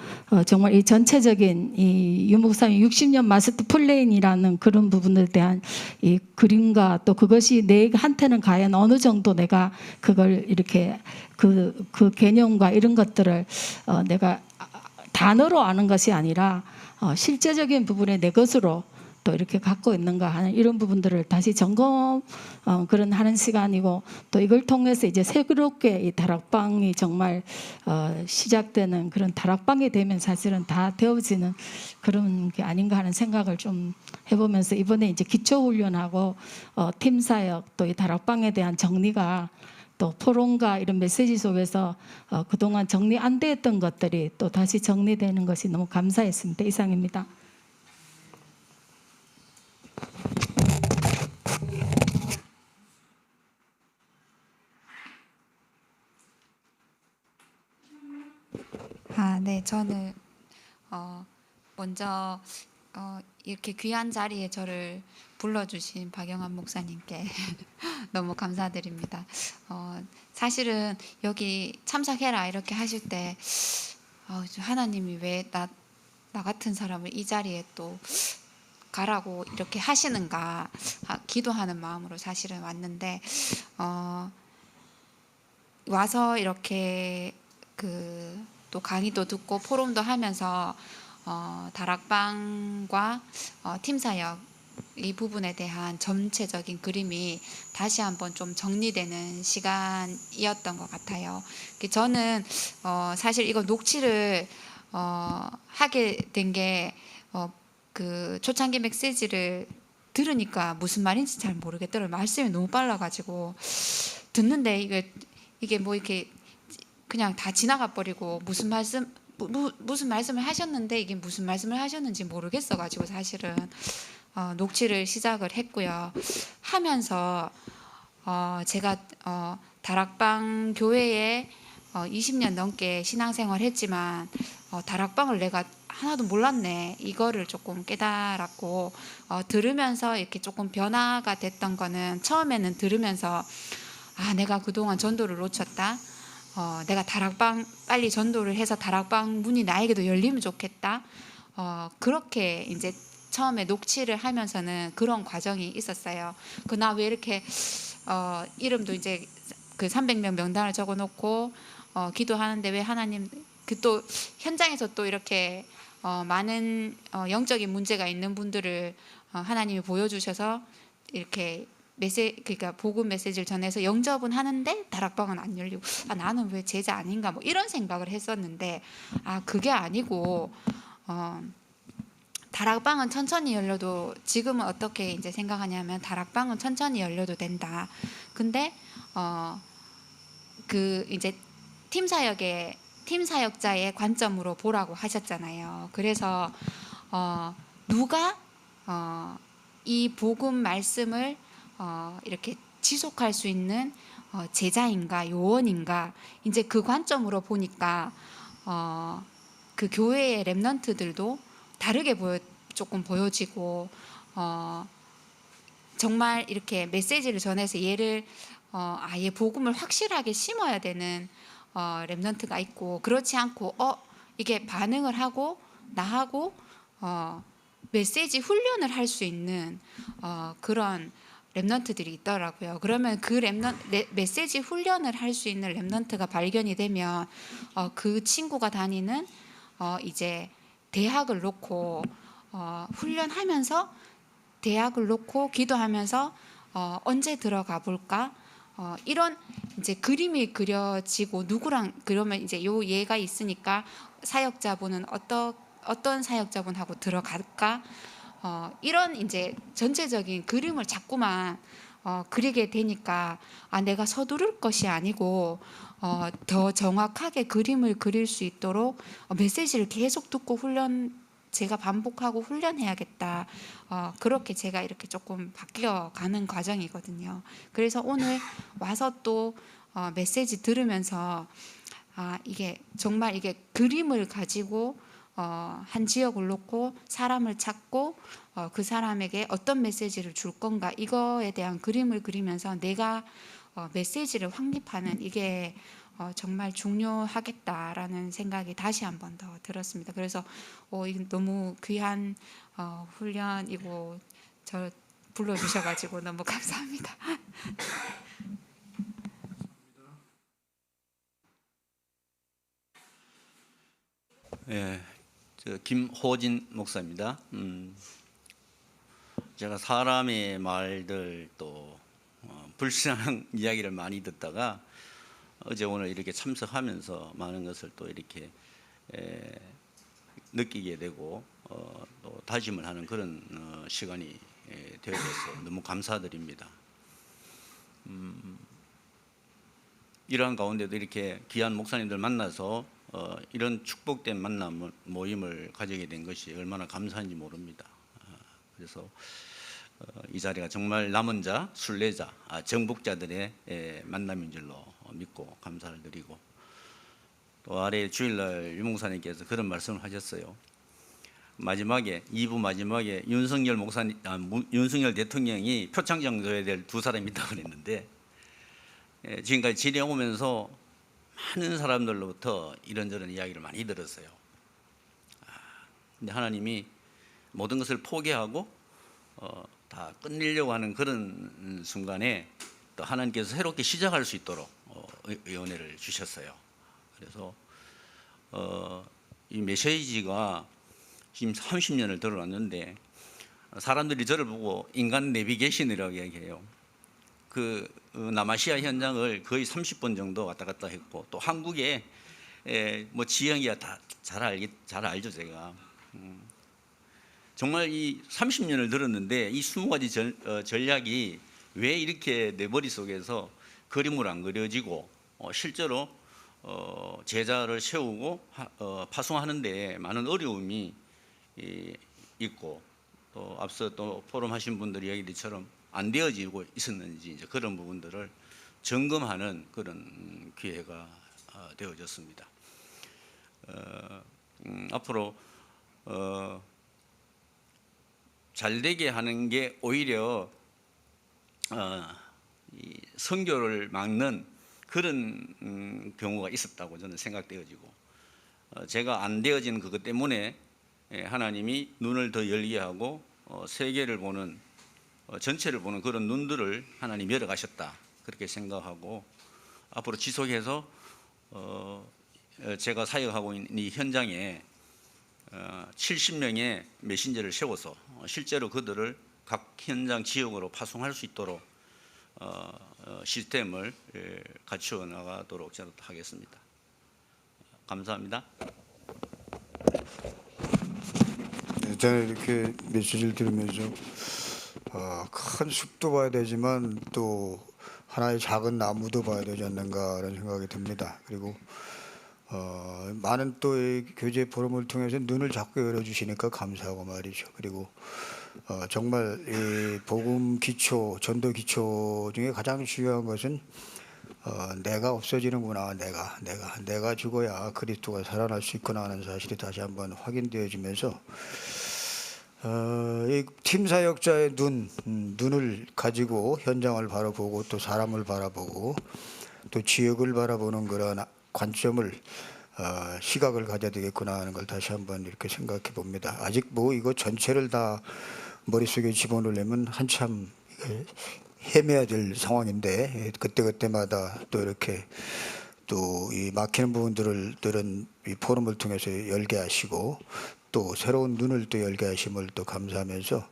정말 이 전체적인 이 유목사님 60년 마스터 플랜이라는 그런 부분에 대한 이 그림과 또 그것이 내한테는 과연 어느 정도 내가 그걸 이렇게 그 개념과 이런 것들을 내가 단어로 아는 것이 아니라 실제적인 부분에 내 것으로 또 이렇게 갖고 있는가 하는 이런 부분들을 다시 점검 그런 하는 시간이고, 또 이걸 통해서 이제 새롭게 이 다락방이 정말 시작되는 그런 다락방이 되면 사실은 다 되어지는 그런 게 아닌가 하는 생각을 좀 해보면서, 이번에 이제 기초훈련하고 팀 사역 또 이 다락방에 대한 정리가 또 포럼과 이런 메시지 속에서 그동안 정리 안 됐던 것들이 또 다시 정리되는 것이 너무 감사했습니다. 이상입니다. 네, 저는 먼저 이렇게 귀한 자리에 저를 불러주신 박영환 목사님께 너무 감사드립니다. 사실은 여기 참석해라 이렇게 하실 때 하나님이 왜 나 같은 사람을 이 자리에 또 가라고 이렇게 하시는가 기도하는 마음으로 사실은 왔는데, 와서 이렇게 또 강의도 듣고 포럼도 하면서 다락방과 팀 사역 이 부분에 대한 전체적인 그림이 다시 한번 좀 정리되는 시간이었던 것 같아요. 저는 사실 이거 녹취를 하게 된 게 그 초창기 메시지를 들으니까 무슨 말인지 잘 모르겠더라고요. 말씀이 너무 빨라가지고 듣는데 이게 뭐 이렇게 그냥 다 지나가 버리고 무슨 말씀을 하셨는데 이게 무슨 말씀을 하셨는지 모르겠어가지고 사실은 녹취를 시작을 했고요. 하면서 제가 다락방 교회에 20년 넘게 신앙생활 했지만 다락방을 내가 하나도 몰랐네. 이거를 조금 깨달았고 들으면서 이렇게 조금 변화가 됐던 거는 처음에는 들으면서 내가 그동안 전도를 놓쳤다. 내가 다락방 빨리 전도를 해서 다락방 문이 나에게도 열리면 좋겠다. 그렇게 이제 처음에 녹취를 하면서는 그런 과정이 있었어요. 나 왜 이렇게 이름도 이제 그 300명 명단을 적어놓고 기도하는데 왜 하나님 또 현장에서 또 이렇게 많은 영적인 문제가 있는 분들을 하나님이 보여주셔서 이렇게 그러니까 복음 메시지를 전해서 영접은 하는데 다락방은 안 열리고 나는 왜 제자 아닌가 뭐 이런 생각을 했었는데 그게 아니고 다락방은 천천히 열려도 지금은 어떻게 이제 생각하냐면 다락방은 천천히 열려도 된다. 근데 그 이제 팀 사역자의 관점으로 보라고 하셨잖아요. 그래서 누가 이 복음 말씀을 이렇게 지속할 수 있는 제자인가 요원인가 이제 그 관점으로 보니까 그 교회의 렘넌트들도 다르게 조금 보여지고 정말 이렇게 메시지를 전해서 얘를 아예 복음을 확실하게 심어야 되는 렘넌트가 있고 그렇지 않고 이게 반응을 하고 나하고 메시지 훈련을 할 수 있는 그런 렘넌트들이 있더라고요. 그러면 그 메시지 훈련을 할 수 있는 렘넌트가 발견이 되면 그 친구가 다니는 이제 대학을 놓고 훈련하면서 대학을 놓고 기도하면서 언제 들어가 볼까? 이런 이제 그림이 그려지고 누구랑 그러면 이제 요 얘가 있으니까 사역자분은 어떤 사역자분하고 들어갈까? 이런 이제 전체적인 그림을 자꾸만 그리게 되니까 내가 서두를 것이 아니고 더 정확하게 그림을 그릴 수 있도록 메시지를 계속 듣고 제가 반복하고 훈련해야겠다. 그렇게 제가 이렇게 조금 바뀌어가는 과정이거든요. 그래서 오늘 와서 또 메시지 들으면서 이게 정말 이게 그림을 가지고 한 지역을 놓고 사람을 찾고 그 사람에게 어떤 메시지를 줄 건가 이거에 대한 그림을 그리면서 내가 메시지를 확립하는 이게 정말 중요하겠다라는 생각이 다시 한 번 더 들었습니다. 그래서 이게 너무 귀한 훈련이고 저 불러주셔가지고 너무 감사합니다. 예, 저 김호진 목사입니다. 제가 사람의 말들 또 불신앙 이야기를 많이 듣다가 어제 오늘 이렇게 참석하면서 많은 것을 또 이렇게 느끼게 되고 또 다짐을 하는 그런 시간이 되어서 너무 감사드립니다. 이러한 가운데도 이렇게 귀한 목사님들 만나서 이런 축복된 만남 모임을 가지게 된 것이 얼마나 감사한지 모릅니다. 그래서 이 자리가 정말 남은 자, 순례자, 정복자들의 만남인 줄로 믿고 감사를 드리고 또 아래 주일날 유목사님께서 그런 말씀을 하셨어요. 마지막에 2부 마지막에 윤석열 대통령이 표창장 줘야 될 두 사람이 있다고 그랬는데 지금까지 지내오면서 많은 사람들로부터 이런저런 이야기를 많이 들었어요. 근데 하나님이 모든 것을 포기하고 다 끝내려고 하는 그런 순간에 또 하나님께서 새롭게 시작할 수 있도록 은혜를 주셨어요. 그래서 이 메시지가 지금 30년을 들어왔는데 사람들이 저를 보고 인간 내비게이션이라고 얘기해요. 그 남아시아 현장을 거의 30번 정도 왔다 갔다 했고 또 한국에 뭐 지형이야 다 잘 알죠 제가. 정말 이 30년을 들었는데 이 20가지 전략이 왜 이렇게 내 머릿속에서 그림으로 안 그려지고 실제로 제자를 세우고 파송하는 데 많은 어려움이 있고 또 앞서 또 포럼 하신 분들이 얘기처럼 안 되어지고 있었는지 이제 그런 부분들을 점검하는 그런 기회가 되어졌습니다. 앞으로 잘 되게 하는 게 오히려 이 선교를 막는 그런 경우가 있었다고 저는 생각되어지고 제가 안 되어진 그것 때문에 하나님이 눈을 더 열게 하고 세계를 보는 전체를 보는 그런 눈들을 하나님 열어가셨다 그렇게 생각하고 앞으로 지속해서 제가 사역하고 있는 이 현장에 70명의 메신저를 세워서 실제로 그들을 각 현장 지역으로 파송할 수 있도록 시스템을 갖추어 나가도록 저는 하겠습니다. 감사합니다. 네, 저는 이렇게 메시지를 들으면서 큰 숲도 봐야 되지만 또 하나의 작은 나무도 봐야 되지 않는가라는 생각이 듭니다. 그리고 많은 또 이 교제 포럼을 통해서 눈을 자꾸 열어주시니까 감사하고 말이죠. 그리고 정말 이 복음 기초, 전도 기초 중에 가장 중요한 것은 내가 없어지는구나. 내가 죽어야 그리스도가 살아날 수 있구나 하는 사실이 다시 한번 확인되어지면서 이 팀 사역자의 눈을 가지고 현장을 바라보고 또 사람을 바라보고 또 지역을 바라보는 그런 관점을 시각을 가져야 되겠구나 하는 걸 다시 한번 이렇게 생각해 봅니다. 아직 뭐 이거 전체를 다 머릿속에 집어넣으려면 한참 헤매야 될 상황인데 그때마다 또 이렇게 또 이 막히는 부분들은 이 포럼을 통해서 열게 하시고 또 새로운 눈을 또 열게 하심을 또 감사하면서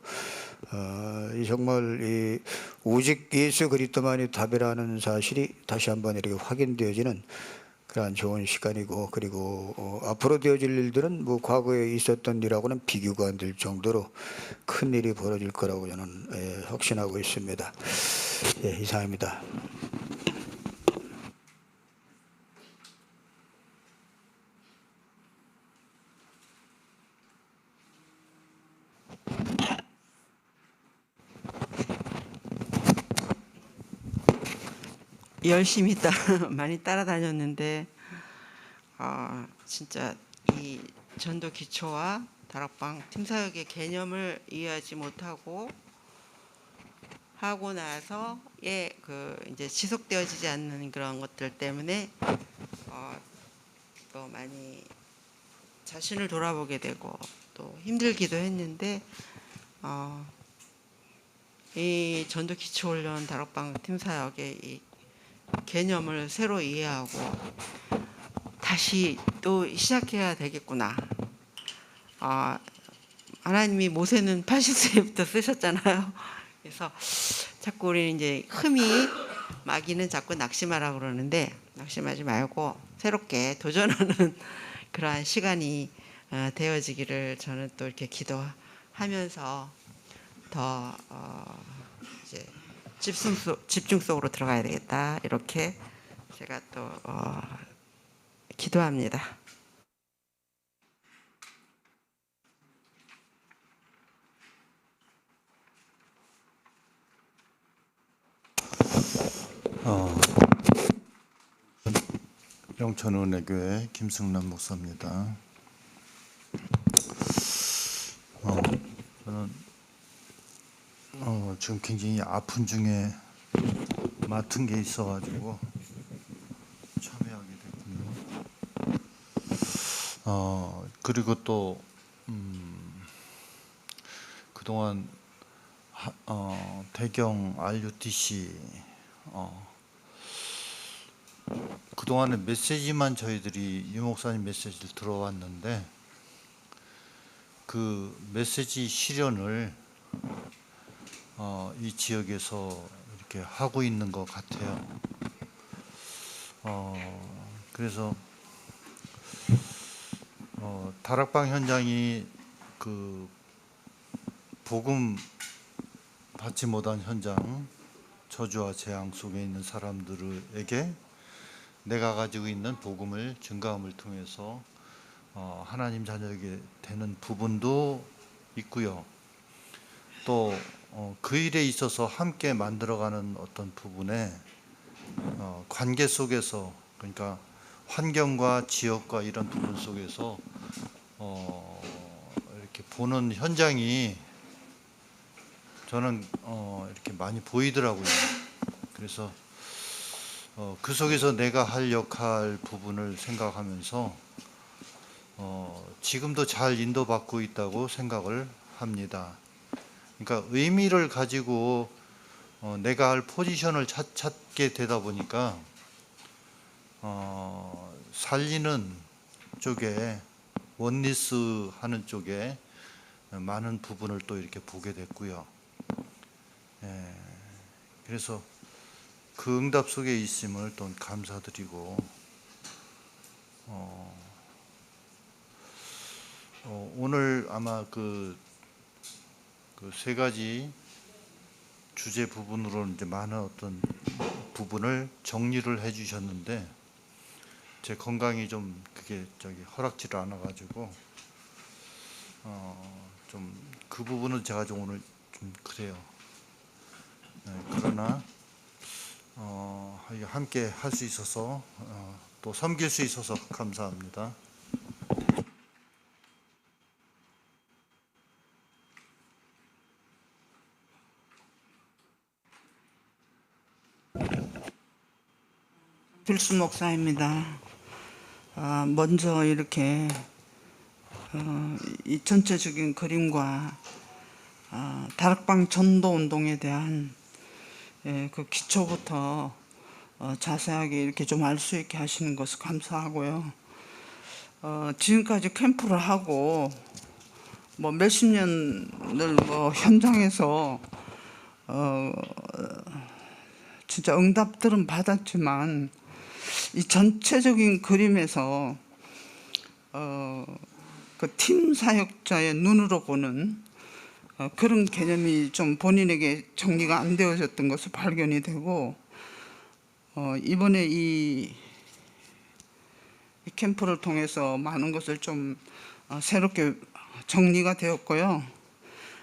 이 정말 이 오직 예수 그리스도만이 답이라는 사실이 다시 한번 이렇게 확인되어지는 그러한 좋은 시간이고 그리고 앞으로 되어질 일들은 뭐 과거에 있었던 일하고는 비교가 안 될 정도로 큰 일이 벌어질 거라고 저는 확신하고 있습니다. 예, 이상입니다. 열심히 많이 따라다녔는데 진짜 이 전도 기초와 다락방 팀사역의 개념을 이해하지 못하고 하고 나서 그 이제 지속되어지지 않는 그런 것들 때문에 또 많이 자신을 돌아보게 되고 또 힘들기도 했는데 이 전도 기초 훈련 다락방 팀사역의 이 개념을 새로 이해하고 다시 또 시작해야 되겠구나. 하나님이 모세는 80세부터 쓰셨잖아요. 그래서 자꾸 우리는 이제 흠이 마귀는 자꾸 낙심하라고 그러는데 낙심하지 말고 새롭게 도전하는 그러한 시간이 되어지기를 저는 또 이렇게 기도하면서 더 이제 집중 속으로 들어가야 되겠다 이렇게 제가 또 기도합니다. 영천은혜교회 김승남 목사입니다. 저는 지금 굉장히 아픈 중에 맡은 게 있어가지고 참여하게 됐군요. 그리고 또 그동안 대경 RUTC 그동안에 메시지만 저희들이 유 목사님 메시지를 들어왔는데 그 메시지 실현을 이 지역에서 이렇게 하고 있는 것 같아요. 그래서 다락방 현장이 그 복음 받지 못한 현장, 저주와 재앙 속에 있는 사람들에게 내가 가지고 있는 복음을 증거함을 통해서 하나님 자녀에게 되는 부분도 있고요. 또 그 일에 있어서 함께 만들어가는 어떤 부분에 관계 속에서, 그러니까 환경과 지역과 이런 부분 속에서 이렇게 보는 현장이 저는 이렇게 많이 보이더라고요. 그래서 그 속에서 내가 할 역할 부분을 생각하면서 지금도 잘 인도받고 있다고 생각을 합니다. 그러니까 의미를 가지고 내가 할 포지션을 찾게 되다 보니까 살리는 쪽에, 원리스 하는 쪽에 많은 부분을 또 이렇게 보게 됐고요. 그래서 그 응답 속에 있음을 또 감사드리고, 오늘 아마 그 세 가지 주제 부분으로 이제 많은 어떤 부분을 정리를 해주셨는데, 제 건강이 좀 그게 허락지를 않아가지고 좀 그 부분은 제가 좀 오늘 좀 그래요. 그러나 함께 할 수 있어서 또 섬길 수 있어서 감사합니다. 필수 목사입니다. 먼저 이렇게 이 전체적인 그림과 다락방 전도 운동에 대한 그 기초부터 자세하게 이렇게 좀 알 수 있게 하시는 것을 감사하고요. 지금까지 캠프를 하고 뭐 몇십 년을 뭐 현장에서 진짜 응답들은 받았지만 이 전체적인 그림에서 그 팀 사역자의 눈으로 보는 그런 개념이 좀 본인에게 정리가 안 되어졌던 것을 발견이 되고, 이번에 이 캠프를 통해서 많은 것을 좀 새롭게 정리가 되었고요.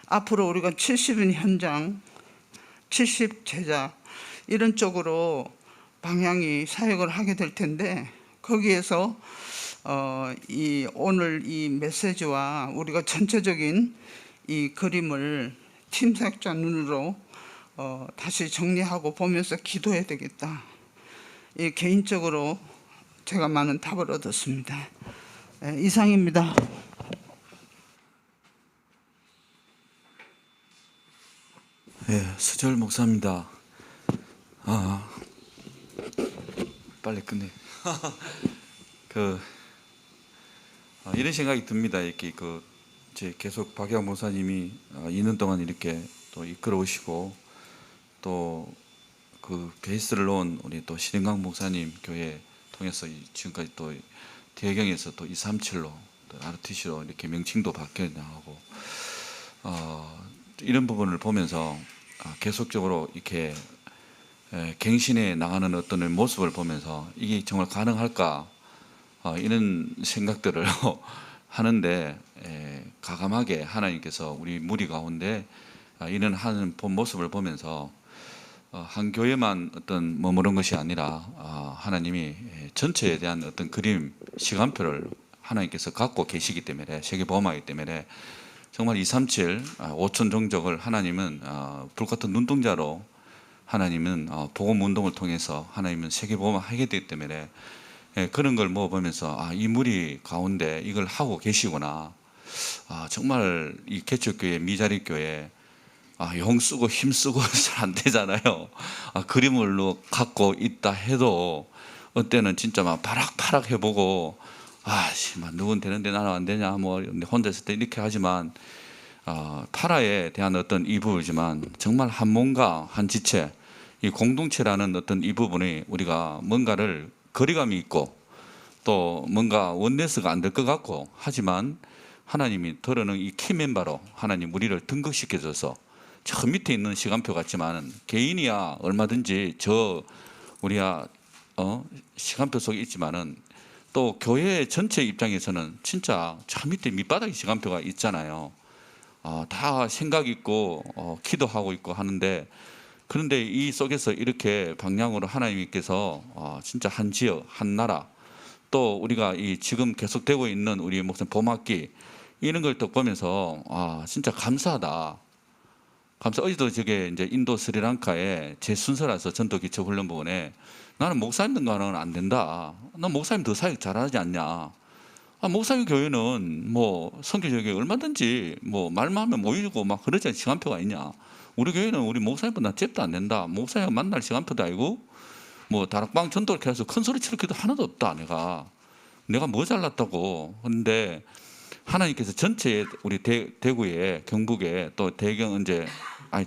앞으로 우리가 70인 현장, 70 제자 이런 쪽으로 방향이 사역을 하게 될 텐데, 거기에서 이 오늘 이 메시지와 우리가 전체적인 이 그림을 팀 사역자 눈으로 다시 정리하고 보면서 기도해야 되겠다. 이 개인적으로 제가 많은 답을 얻었습니다. 이상입니다. 수절 목사입니다. 빨리 끝내. 이런 생각이 듭니다. 이렇게 이제 계속 박영 목사님이 2년 동안 이렇게 또 이끌어 오시고, 또 그 베이스를 놓은 우리 또 신인강 목사님 교회 통해서 지금까지 또 대경에서 또 237로 또 RTC로 이렇게 명칭도 바뀌어 나가고, 이런 부분을 보면서 계속적으로 이렇게 갱신해 나가는 어떤 모습을 보면서 이게 정말 가능할까, 이런 생각들을 하는데, 가감하게 하나님께서 우리 무리 가운데 이런 하는 모습을 보면서 한 교회만 어떤 머무른 것이 아니라 하나님이 전체에 대한 어떤 그림, 시간표를 하나님께서 갖고 계시기 때문에, 세계보험하기 때문에 정말 237 5천 종족을 하나님은 불같은 눈동자로, 하나님은 복음 운동을 통해서 하나님은 세계보험하게 되기 때문에, 그런 걸 보면서 이 무리 가운데 이걸 하고 계시구나. 정말 이 개척교회, 미자립교회 영 쓰고 힘 쓰고 잘 안 되잖아요. 그림을 갖고 있다 해도 어때는 진짜 막 바락바락 해보고, 누군 되는데 나는 안 되냐, 뭐 혼자 있을 때 이렇게 하지만 타라에 대한 어떤 이 부분이지만 정말 한 몸과 한 지체, 이 공동체라는 어떤 이 부분이 우리가 뭔가를 거리감이 있고 또 뭔가 원네스가 안 될 것 같고 하지만 하나님이 더러는 이 키 멤버로 하나님 우리를 등극시켜줘서 저 밑에 있는 시간표 같지만 개인이야 얼마든지 우리야 시간표 속에 있지만은 또 교회 전체 입장에서는 진짜 저 밑에 밑바닥에 시간표가 있잖아요. 다 생각 있고 기도하고 있고 하는데 그런데 이 속에서 이렇게 방향으로 하나님께서 진짜 한 지역, 한 나라 또 우리가 이 지금 계속되고 있는 우리 목사님 봄학기 이런 걸 또 보면서 진짜 감사하다. 어제도 저게 이제 인도 스리랑카에 제 순서라서 전도 기초 훈련 부분에 나는 목사님과는 안 된다. 난 목사님 더 사역 잘하지 않냐. 목사님 교회는 뭐 성교적에 얼마든지 뭐 말만 하면 모이고 막 그러지 않은 시간표가 있냐. 우리 교회는 우리 목사님보다 잽도 안 된다. 목사님 만날 시간표도 아니고 뭐 다락방 전도를 해서 큰 소리 칠 기도 하나도 없다. 내가 뭐 잘났다고. 그런데 하나님께서 전체 우리 대구에 경북에 또 대경 이제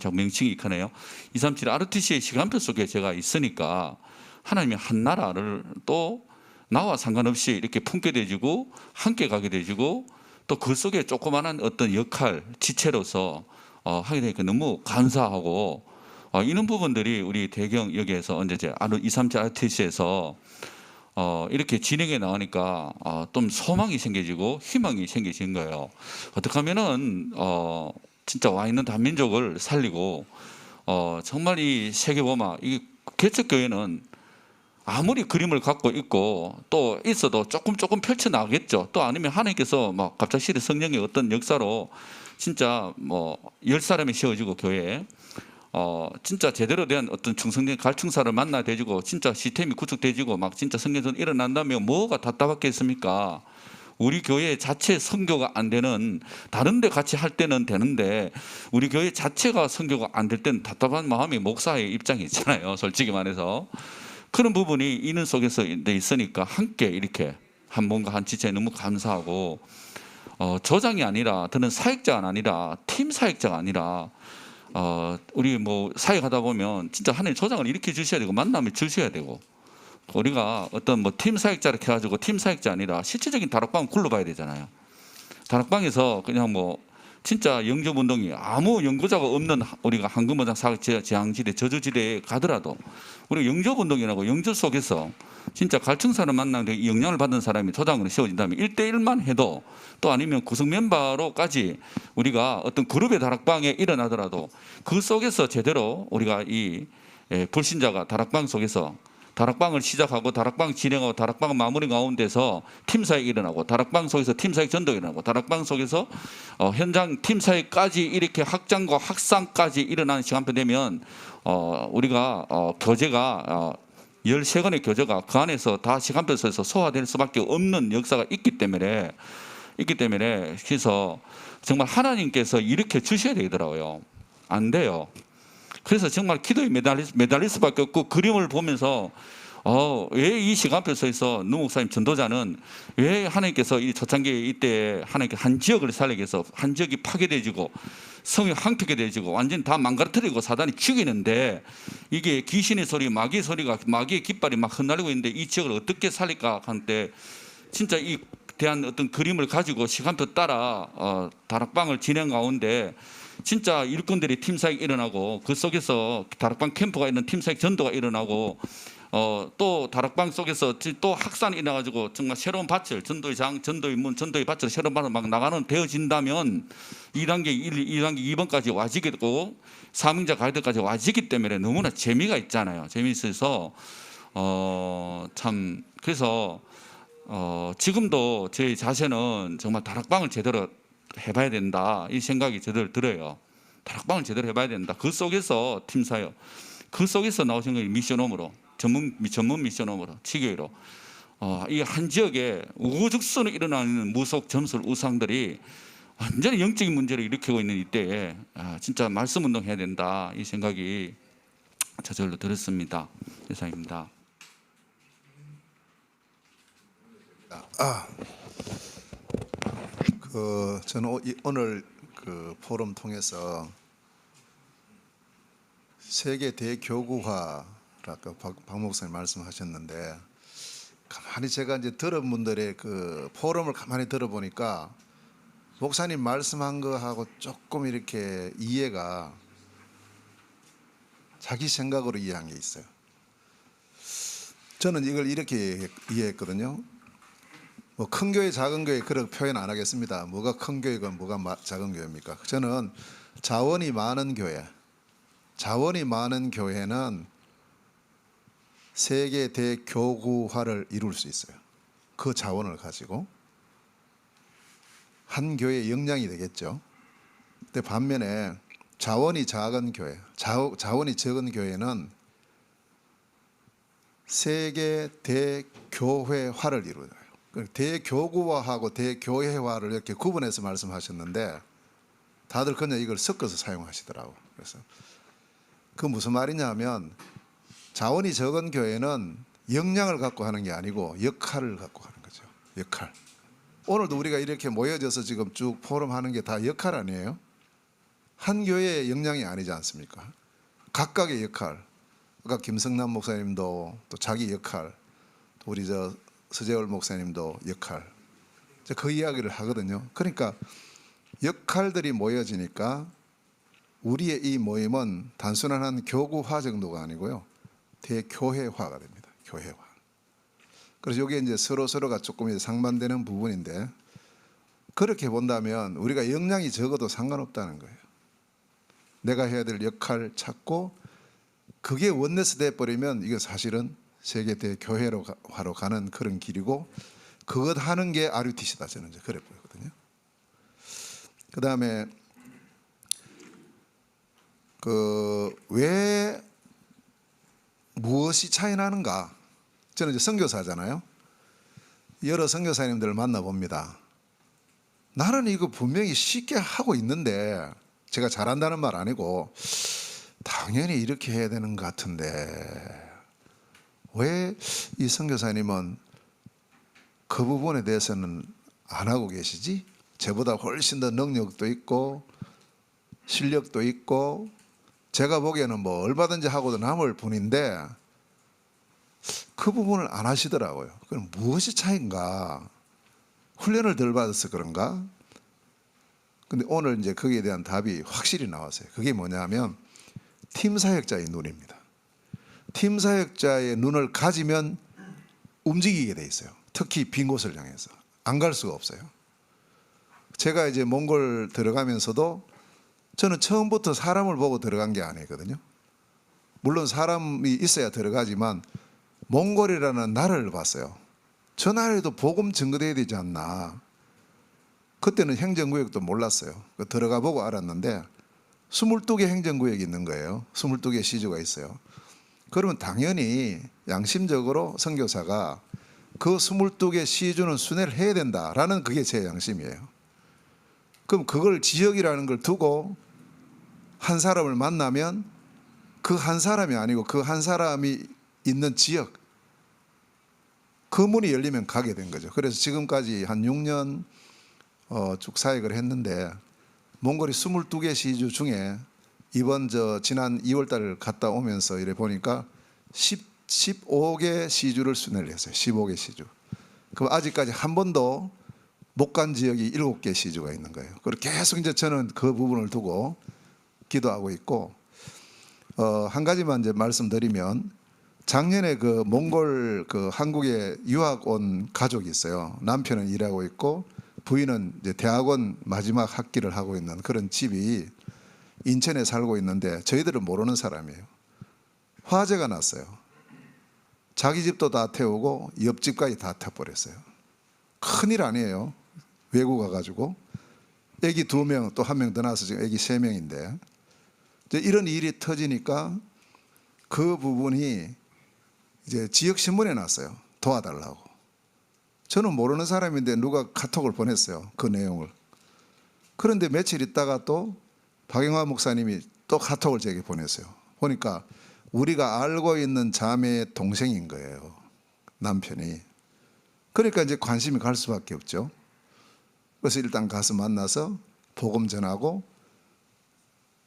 참 명칭이 익하네요. 237 RTC의 시간표 속에 제가 있으니까 하나님이 한 나라를 또 나와 상관없이 이렇게 품게 되지고 함께 가게 되지고 또 그 속에 조그마한 어떤 역할 지체로서 하게 되니까 너무 감사하고 이런 부분들이 우리 대경 여기에서 언제 237 RTC에서 이렇게 진행해 나가니까 좀 소망이 생겨지고 희망이 생겨진 거예요. 어떻게 하면은 진짜 와 있는 단민족을 살리고 정말 이 세계보마 이 개척교회는 아무리 그림을 갖고 있고 또 있어도 조금 펼쳐 나가겠죠. 또 아니면 하나님께서 막 갑작스레 성령의 어떤 역사로 진짜 뭐 10사람이 세워지고 교회에 진짜 제대로 된 어떤 충성된 갈충사를 만나 되지고 진짜 시스템이 구축되지고 막 진짜 성경전 일어난다면 뭐가 답답하겠습니까? 우리 교회 자체 선교가 안 되는 다른 데 같이 할 때는 되는데 우리 교회 자체가 선교가 안 될 때는 답답한 마음이 목사의 입장이 있잖아요. 솔직히 말해서 그런 부분이 있는 속에서 있으니까 함께 이렇게 한 몸과 한 지체에 너무 감사하고 조장이 아니라 저는 사역자가 아니라 팀 사역자가 아니라 우리 뭐 사역하다 보면 진짜 하나님 조장을 일으켜 주셔야 되고 만남을 주셔야 되고 우리가 어떤 뭐 팀 사역자를 해가지고 팀 사역자 아니라 실질적인 다락방을 굴러봐야 되잖아요. 다락방에서 그냥 뭐 진짜 영접운동이 아무 연구자가 없는 우리가 황금어장 사역 재앙지대 저주지대에 가더라도 우리 영접운동이라고 영접 속에서 진짜 갈증사를 만나는 영향을 받는 사람이 토장으로 세워진다면 1대1만 해도 또 아니면 구성 멤버로까지 우리가 어떤 그룹의 다락방에 일어나더라도 그 속에서 제대로 우리가 이 불신자가 다락방 속에서 다락방을 시작하고 다락방 진행하고 다락방 마무리 가운데서 팀사역이 일어나고 다락방 속에서 팀사역 전도가 일어나고 다락방 속에서 현장 팀사역까지 이렇게 확장과 확산까지 일어나는 시간표 되면 우리가 교제가 13건의 교제가 그 안에서 다 시간표에서 소화될 수밖에 없는 역사가 있기 때문에 그래서 정말 하나님께서 이렇게 주셔야 되더라고요. 안 돼요. 그래서 정말 기도에 매달릴 수밖에 없고 그림을 보면서 왜 이 시간표에서 노 목사님 전도자는 왜 하나님께서 이 초창기 이때 하나님께 한 지역을 살리기 위해서 한 지역이 파괴되지고 성이 황폐게 되지고 완전히 다 망가뜨리고 사단이 죽이는데 이게 귀신의 소리 마귀의 소리가 마귀의 깃발이 막 흩날리고 있는데 이 지역을 어떻게 살릴까 하는데 진짜 이 대한 어떤 그림을 가지고 시간표 따라 다락방을 진행 가운데 진짜 일꾼들이 팀사역이 일어나고 그 속에서 다락방 캠프가 있는 팀사역 전도가 일어나고 또 다락방 속에서 또 확산이 일어나가지고 정말 새로운 밭을 전도의 장, 전도의 문, 전도의 밭을 새로운 밭을 막 나가는 되어진다면 2단계, 2단계 2번까지 와지겠고 사명자 가이드까지 와지기 때문에 너무나 재미가 있잖아요. 재미있어서 참 그래서 지금도 제 자세는 정말 다락방을 제대로 해봐야 된다 이 생각이 제대로 들어요. 다락방을 제대로 해봐야 된다. 그 속에서 팀사역, 그 속에서 나오신 게 미션홈으로 전문 미션홈으로 치교회로 이 한 지역에 우후죽순으로 일어나는 무속 점술 우상들이 완전히 영적인 문제를 일으키고 있는 이때에 진짜 말씀 운동해야 된다 이 생각이 저절로 들었습니다. 이상입니다. 저는 오늘 그 포럼 통해서 세계 대교구화 아까 박 목사님 말씀하셨는데 가만히 제가 이제 들은 분들의 그 포럼을 가만히 들어보니까 목사님 말씀한 거하고 조금 이렇게 이해가 자기 생각으로 이해한 게 있어요. 저는 이걸 이렇게 이해했거든요. 뭐 큰 교회 작은 교회 그런 표현 안 하겠습니다. 뭐가 큰 교회고 뭐가 작은 교회입니까? 저는 자원이 많은 교회는 세계 대교구화를 이룰 수 있어요. 그 자원을 가지고 한 교회의 역량이 되겠죠. 근데 반면에 자원이 작은 교회, 자원이 적은 교회는 세계 대교회화를 이루어요. 대교구화하고 대교회화를 이렇게 구분해서 말씀하셨는데 다들 그냥 이걸 섞어서 사용하시더라고. 그래서 그 무슨 말이냐면 자원이 적은 교회는 역량을 갖고 하는 게 아니고 역할을 갖고 하는 거죠. 역할. 오늘도 우리가 이렇게 모여져서 지금 쭉 포럼하는 게 다 역할 아니에요? 한 교회의 역량이 아니지 않습니까? 각각의 역할. 아까 김성남 목사님도 또 자기 역할, 또 우리 서재월 목사님도 역할. 그 이야기를 하거든요. 그러니까 역할들이 모여지니까 우리의 이 모임은 단순한 한 교구화 정도가 아니고요. 대교회화가 됩니다. 교회화. 그래서 이게 이제 서로가 조금 상반되는 부분인데 그렇게 본다면 우리가 역량이 적어도 상관없다는 거예요. 내가 해야 될 역할 찾고 그게 원네스 돼버리면 이게 사실은 세계 대교회화로 가는 그런 길이고 그것 하는 게 RUTC다 저는 이제 그래 보이거든요. 그 다음에 왜 무엇이 차이 나는가? 저는 이제 선교사잖아요. 여러 선교사님들을 만나봅니다. 나는 이거 분명히 쉽게 하고 있는데 제가 잘한다는 말 아니고 당연히 이렇게 해야 되는 것 같은데 왜 이 선교사님은 그 부분에 대해서는 안 하고 계시지? 저보다 훨씬 더 능력도 있고 실력도 있고 제가 보기에는 뭐 얼마든지 하고도 남을 분인데 그 부분을 안 하시더라고요. 그럼 무엇이 차이인가? 훈련을 덜 받아서 그런가? 근데 오늘 이제 거기에 대한 답이 확실히 나왔어요. 그게 뭐냐면 팀 사역자의 눈입니다. 팀 사역자의 눈을 가지면 움직이게 돼 있어요. 특히 빈 곳을 향해서 안 갈 수가 없어요. 제가 이제 몽골 들어가면서도 저는 처음부터 사람을 보고 들어간 게 아니거든요. 물론 사람이 있어야 들어가지만 몽골이라는 나라를 봤어요. 저 나라에도 복음 증거돼야 되지 않나. 그때는 행정구역도 몰랐어요. 들어가 보고 알았는데 22개 행정구역이 있는 거예요. 22개 시주가 있어요. 그러면 당연히 양심적으로 선교사가 그 22개 시주는 순회를 해야 된다라는 그게 제 양심이에요. 그럼 그걸 지역이라는 걸 두고 한 사람을 만나면 그 한 사람이 아니고 그 한 사람이 있는 지역 그 문이 열리면 가게 된 거죠. 그래서 지금까지 한 6년 쭉 사역을 했는데 몽골이 22개 시주 중에 이번 지난 2월 달 갔다 오면서 이래 보니까 15개 시주를 순회를 했어요. 15개 시주. 그럼 아직까지 한 번도 못 간 지역이 7개 시주가 있는 거예요. 그리고 계속 이제 저는 그 부분을 두고 기도하고 있고 한 가지만 이제 말씀드리면 작년에 그 몽골 그 한국에 유학 온 가족이 있어요. 남편은 일하고 있고 부인은 이제 대학원 마지막 학기를 하고 있는 그런 집이 인천에 살고 있는데 저희들은 모르는 사람이에요. 화재가 났어요. 자기 집도 다 태우고 옆집까지 다 태워버렸어요. 큰일 아니에요. 외국 가가지고 애기 2명 또 1명 더 낳아서 지금 애기 3명인데 이런 일이 터지니까 그 부분이 이제 지역 신문에 났어요. 도와달라고. 저는 모르는 사람인데 누가 카톡을 보냈어요. 그 내용을. 그런데 며칠 있다가 또 박영화 목사님이 또 카톡을 제게 보냈어요. 보니까 우리가 알고 있는 자매의 동생인 거예요. 남편이. 그러니까 이제 관심이 갈 수밖에 없죠. 그래서 일단 가서 만나서 복음 전하고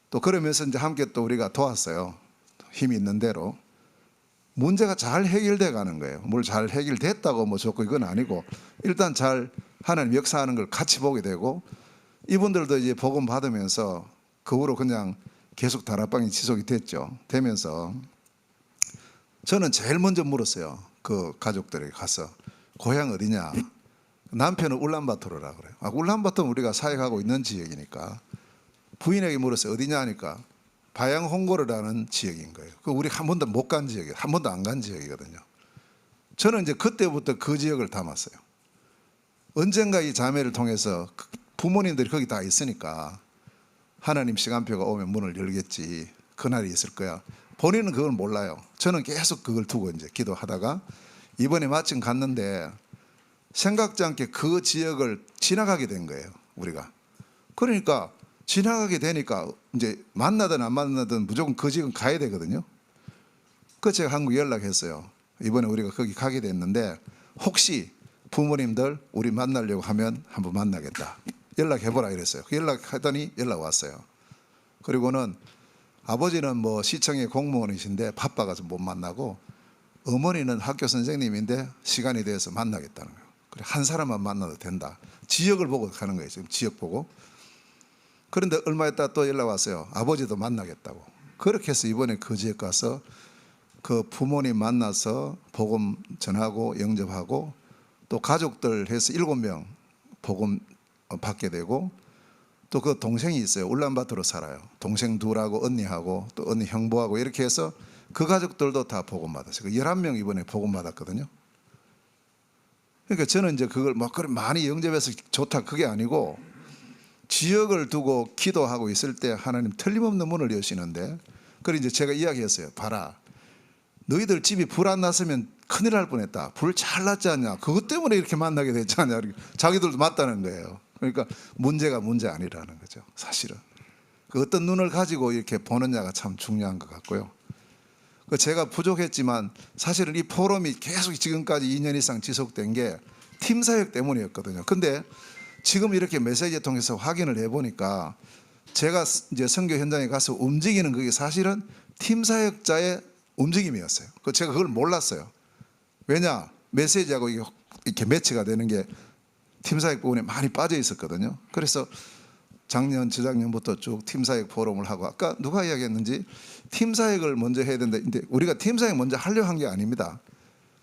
또 그러면서 이제 함께 또 우리가 도왔어요. 힘이 있는 대로. 문제가 잘 해결돼 가는 거예요. 뭘 잘 해결됐다고 뭐 좋고 이건 아니고 일단 잘 하나님 역사하는 걸 같이 보게 되고 이분들도 이제 복음 받으면서 그 후로 그냥 계속 다락방이 지속이 되면서 저는 제일 먼저 물었어요. 그 가족들에게 가서 고향 어디냐? 남편은 울란바토르라고 그래요. 울란바토르는 우리가 사역하고 있는 지역이니까 부인에게 물었어요. 어디냐 하니까 바양 홍고르라는 지역인 거예요. 그 우리 한 번도 못 간 지역이에요. 한 번도 안 간 지역이거든요. 저는 이제 그때부터 그 지역을 담았어요. 언젠가 이 자매를 통해서 부모님들이 거기 다 있으니까 하나님 시간표가 오면 문을 열겠지. 그날이 있을 거야. 본인은 그걸 몰라요. 저는 계속 그걸 두고 이제 기도하다가 이번에 마침 갔는데 생각지 않게 그 지역을 지나가게 된 거예요. 우리가. 그러니까 지나가게 되니까 이제 만나든 안 만나든 무조건 그 지역은 가야 되거든요. 그래서 제가 한국 연락했어요. 이번에 우리가 거기 가게 됐는데 혹시 부모님들 우리 만나려고 하면 한번 만나겠다. 연락해보라 이랬어요. 연락하더니 연락 왔어요. 그리고는 아버지는 뭐 시청의 공무원이신데 바빠가서 못 만나고 어머니는 학교 선생님인데 시간이 돼서 만나겠다는 거예요. 그래 한 사람만 만나도 된다. 지역을 보고 가는 거예요. 지금 지역 보고. 그런데 얼마 있다 또 연락 왔어요. 아버지도 만나겠다고. 그렇게 해서 이번에 그 지역 가서 그 부모님 만나서 복음 전하고 영접하고 또 가족들 해서 7명 복음 받게 되고 또 그 동생이 있어요. 울란바토르 살아요. 동생 둘하고 언니하고 또 언니 형부하고 이렇게 해서 그 가족들도 다 복음 받았어요. 11명 이번에 복음 받았거든요. 그러니까 저는 이제 그걸 막 그래 많이 영접해서 좋다 그게 아니고 지역을 두고 기도하고 있을 때 하나님 틀림없는 문을 여시는데 그래 이제 제가 이야기했어요. 봐라. 너희들 집이 불 안 났으면 큰일 날 뻔했다. 불 잘 났지 않냐. 그것 때문에 이렇게 만나게 됐지 않냐. 자기들도 맞다는 거예요. 그러니까 문제가 문제 아니라는 거죠. 사실은. 그 어떤 눈을 가지고 이렇게 보느냐가 참 중요한 것 같고요. 제가 부족했지만 사실은 이 포럼이 계속 지금까지 2년 이상 지속된 게 팀 사역 때문이었거든요. 근데 지금 이렇게 메시지를 통해서 확인을 해보니까 제가 이제 선교 현장에 가서 움직이는 그게 사실은 팀 사역자의 움직임이었어요. 제가 그걸 몰랐어요. 왜냐? 메시지하고 이렇게 매치가 되는 게 팀 사역 부분에 많이 빠져 있었거든요. 그래서 작년, 저작년부터 쭉 팀 사역 포럼을 하고 아까 누가 이야기했는지 팀 사역을 먼저 해야 된다. 근데 우리가 팀 사역 먼저 하려고 한 게 아닙니다.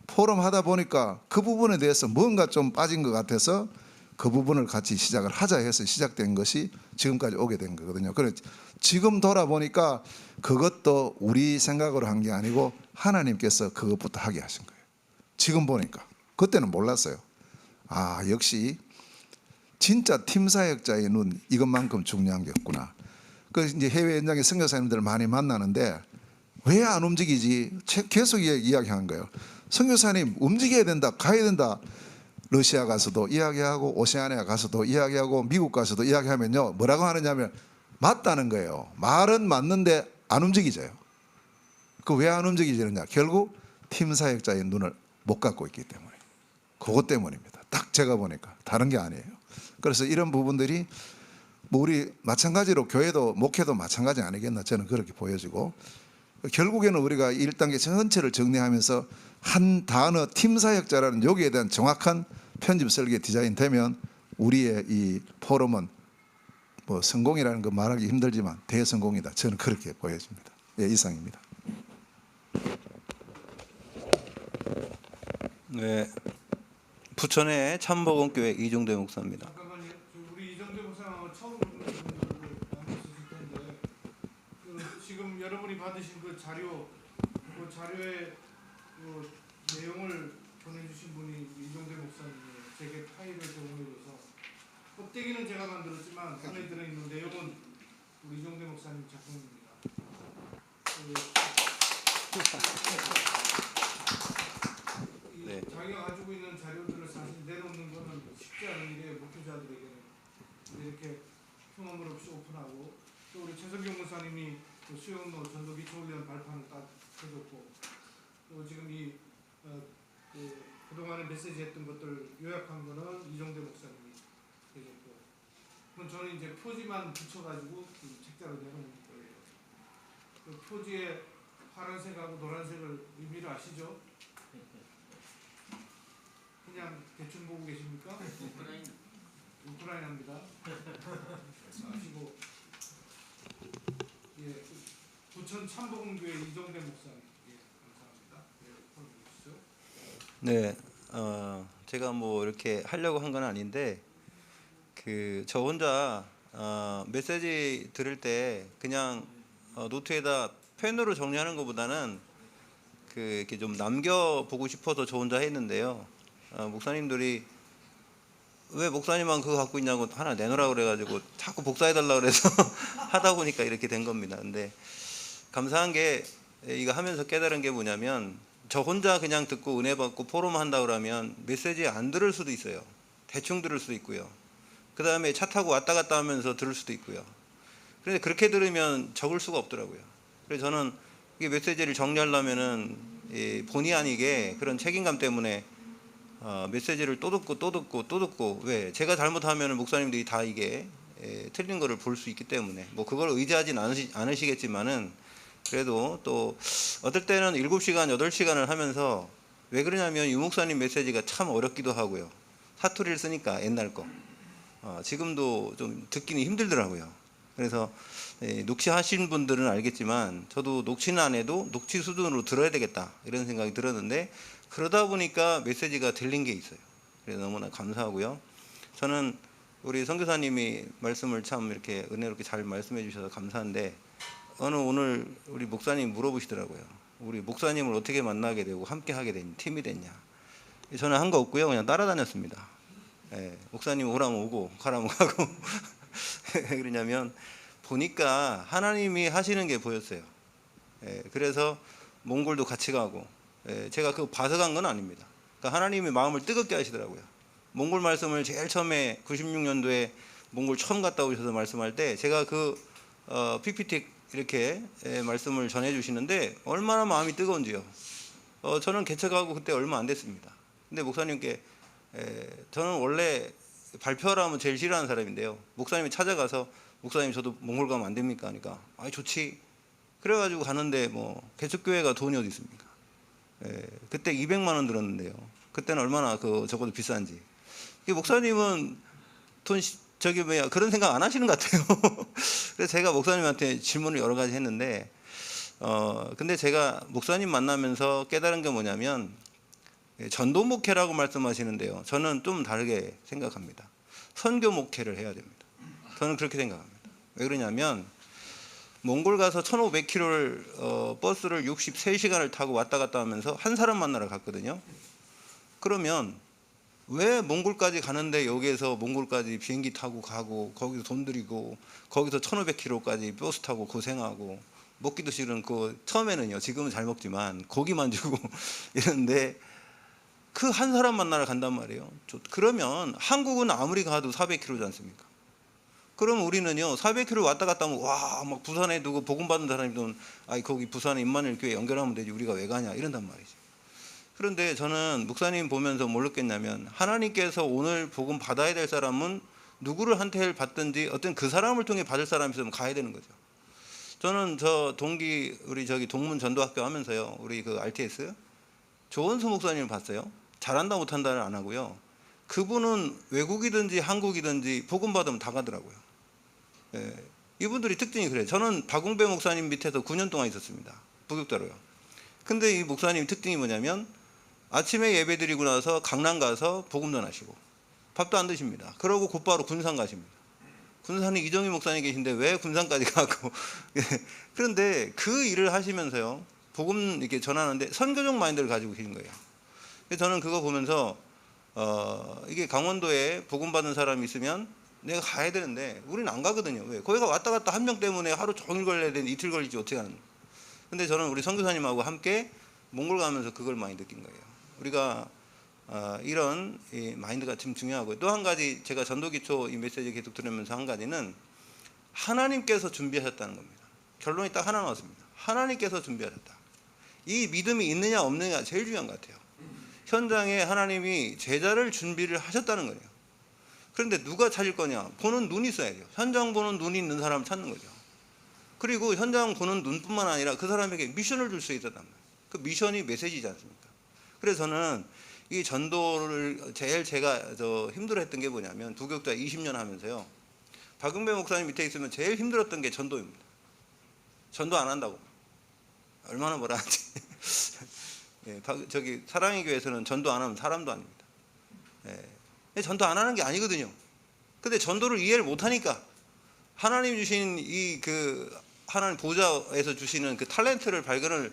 포럼 하다 보니까 그 부분에 대해서 뭔가 좀 빠진 것 같아서 그 부분을 같이 시작을 하자 해서 시작된 것이 지금까지 오게 된 거거든요. 그래서 지금 돌아보니까 그것도 우리 생각으로 한 게 아니고 하나님께서 그것부터 하게 하신 거예요. 지금 보니까. 그때는 몰랐어요. 아, 역시 진짜 팀 사역자의 눈 이것만큼 중요한 게 없구나. 그래서 이제 해외 현장에 선교사님들을 많이 만나는데 왜 안 움직이지? 계속 이야기한 거예요. 선교사님 움직여야 된다, 가야 된다. 러시아 가서도 이야기하고 오세아니아 가서도 이야기하고 미국 가서도 이야기하면요 뭐라고 하느냐면 맞다는 거예요. 말은 맞는데 안 움직이져요. 그 왜 안 움직이지느냐? 결국 팀 사역자의 눈을 못 갖고 있기 때문에 그것 때문입니다. 딱 제가 보니까 다른 게 아니에요. 그래서 이런 부분들이 뭐 우리 마찬가지로 교회도 목회도 마찬가지 아니겠나 저는 그렇게 보여지고 결국에는 우리가 1단계 전체를 정리하면서 한 단어 팀 사역자라는 여기에 대한 정확한 편집 설계 디자인 되면 우리의 이 포럼은 뭐 성공이라는 거 말하기 힘들지만 대성공이다. 저는 그렇게 보여집니다. 예, 이상입니다. 네, 부천의 참복음교회 이종대 목사입니다. 잠깐만요. 우리 이정대 목사님 처음 보는 분들 많이 있으실 텐데 지금 여러분이 받으신 그 자료, 그 자료의 그 내용을 보내주신 분이 이종대 목사님이에요. 제게 파일을 제공해줘서 껍데기는 제가 만들었지만 안에 들어있는 내용은 우리 이종대 목사님 작품입니다. 네. 자기가 가지고 있는 자료들을 사실 내놓는 것은 쉽지 않은 일이에요. 목회자들에게는. 이렇게 흉함물 없이 오픈하고 또 우리 최성경 목사님이 그 수영로 전도 기초훈련 발판을 딱 해줬고 또 지금 그동안에 메시지 했던 것들 요약한 거는 이정대 목사님이 해줬고 그럼 저는 이제 표지만 붙여가지고 그 책자로 내놓은 거예요. 그 표지에 파란색하고 노란색을 의미를 아시죠? 그냥 대충 보고 계십니까? 우크라이나입니다. 아시고 예, 부천 참복음교회 이정대 목사님 예, 감사합니다. 예, 보시죠. 네, 제가 뭐 이렇게 하려고 한 건 아닌데 저 혼자 메시지 들을 때 그냥 노트에다 펜으로 정리하는 것보다는 이렇게 좀 남겨 보고 싶어서 저 혼자 했는데요. 목사님들이 왜 목사님만 그거 갖고 있냐고 하나 내놓으라 그래가지고 자꾸 복사해달라 그래서 하다 보니까 이렇게 된 겁니다. 근데 감사한 게 이거 하면서 깨달은 게 뭐냐면 저 혼자 그냥 듣고 은혜 받고 포럼 한다 그러면 메시지 안 들을 수도 있어요. 대충 들을 수도 있고요. 그 다음에 차 타고 왔다 갔다 하면서 들을 수도 있고요. 그런데 그렇게 들으면 적을 수가 없더라고요. 그래서 저는 이 메시지를 정리하려면은 본의 아니게 그런 책임감 때문에 메시지를 또 듣고 또 듣고 또 듣고 왜 제가 잘못하면 목사님들이 다 이게 틀린 거를 볼 수 있기 때문에 뭐 그걸 의지하진 않으시겠지만은 그래도 또 어떨 때는 7시간 8시간을 하면서 왜 그러냐면 유 목사님 메시지가 참 어렵기도 하고요. 사투리를 쓰니까 옛날 거 지금도 좀 듣기는 힘들더라고요. 그래서 녹취하신 분들은 알겠지만 저도 녹취는 안 해도 녹취 수준으로 들어야 되겠다 이런 생각이 들었는데 그러다 보니까 메시지가 들린 게 있어요. 그래서 너무나 감사하고요. 저는 우리 선교사님이 말씀을 참 이렇게 은혜롭게 잘 말씀해 주셔서 감사한데 오늘 우리 목사님 물어보시더라고요. 우리 목사님을 어떻게 만나게 되고 함께 하게 됐냐, 팀이 됐냐. 저는 한 거 없고요. 그냥 따라다녔습니다. 목사님 오라면 오고 가라면 가고 왜 그러냐면 보니까 하나님이 하시는 게 보였어요. 그래서 몽골도 같이 가고 제가 그거 봐서 간 건 아닙니다. 그러니까 하나님이 마음을 뜨겁게 하시더라고요. 몽골 말씀을 제일 처음에 96년도에 몽골 처음 갔다 오셔서 말씀할 때 제가 그 PPT 이렇게 말씀을 전해 주시는데 얼마나 마음이 뜨거운지요. 저는 개척하고 그때 얼마 안 됐습니다. 근데 목사님께 저는 원래 발표를 하면 제일 싫어하는 사람인데요. 목사님이 찾아가서 목사님 저도 몽골 가면 안 됩니까? 하니까 아 좋지. 그래가지고 가는데 뭐 개척교회가 돈이 어디 있습니까? 그때 200만 원 들었는데요. 그때는 얼마나 적어도 비싼지. 목사님은 돈 저기 뭐야 그런 생각 안 하시는 것 같아요. 그래서 제가 목사님한테 질문을 여러 가지 했는데 근데 제가 목사님 만나면서 깨달은 게 뭐냐면 전도 목회라고 말씀하시는데요. 저는 좀 다르게 생각합니다. 선교 목회를 해야 됩니다. 저는 그렇게 생각합니다. 왜 그러냐면 몽골 가서 1500km를 버스를 63시간을 타고 왔다 갔다 하면서 한 사람 만나러 갔거든요. 그러면 왜 몽골까지 가는데 여기에서 몽골까지 비행기 타고 가고 거기서 돈 들이고 거기서 1500km까지 버스 타고 고생하고 먹기도 싫은 처음에는요. 지금은 잘 먹지만 고기만 주고 이런데 그 한 사람 만나러 간단 말이에요. 그러면 한국은 아무리 가도 400km지 않습니까? 그럼 우리는요 400km 왔다 갔다 하면 와 막 부산에 두고 복음 받는 사람이든 거기 부산에 임마누엘 교회 연결하면 되지 우리가 왜 가냐 이런단 말이죠. 그런데 저는 목사님 보면서 뭘 느꼈냐면 하나님께서 오늘 복음 받아야 될 사람은 누구를 한테 받든지 어떤 그 사람을 통해 받을 사람이 있으면 가야 되는 거죠. 저는 우리 동문 전도학교 하면서요 우리 그 RTS 조원수 목사님을 봤어요. 잘한다 못한다를 안 하고요. 그분은 외국이든지 한국이든지 복음 받으면 다 가더라고요. 이분들이 특징이 그래요. 저는 박웅배 목사님 밑에서 9년 동안 있었습니다. 부교육자로요. 근데 이 목사님 특징이 뭐냐면 아침에 예배 드리고 나서 강남 가서 복음 전하시고 밥도 안 드십니다. 그러고 곧바로 군산 가십니다. 군산에 이정희 목사님 계신데 왜 군산까지 가고 그런데 그 일을 하시면서요 복음 이렇게 전하는데 선교적 마인드를 가지고 계신 거예요. 그래서 저는 그거 보면서 이게 강원도에 복음 받는 사람이 있으면 내가 가야 되는데 우리는 안 가거든요. 왜? 거기가 왔다 갔다 한 명 때문에 하루 종일 걸려야 되는데 이틀 걸리지 어떻게 하는 거예요. 근데 저는 우리 선교사님하고 함께 몽골 가면서 그걸 많이 느낀 거예요. 우리가 이런 이 마인드가 참 중요하고 또 한 가지 제가 전도기초 이 메시지 계속 들으면서 한 가지는 하나님께서 준비하셨다는 겁니다. 결론이 딱 하나 나왔습니다. 하나님께서 준비하셨다. 이 믿음이 있느냐 없느냐가 제일 중요한 것 같아요. 현장에 하나님이 제자를 준비를 하셨다는 거예요. 그런데 누가 찾을 거냐? 보는 눈이 있어야 돼요. 현장 보는 눈이 있는 사람을 찾는 거죠. 그리고 현장 보는 눈뿐만 아니라 그 사람에게 미션을 줄 수 있었단 말이에요. 그 미션이 메시지지 않습니까? 그래서 저는 이 전도를 제일 제가 힘들어했던 게 뭐냐면 부교육자 20년 하면서요. 박용배 목사님 밑에 있으면 제일 힘들었던 게 전도입니다. 전도 안 한다고. 얼마나 뭐라 하지. 예, 저기 사랑의 교회에서는 전도 안 하면 사람도 아닙니다. 예, 전도 안 하는 게 아니거든요. 근데 전도를 이해를 못 하니까 하나님 주신 이 하나님 보좌에서 주시는 그 탤런트를 발견을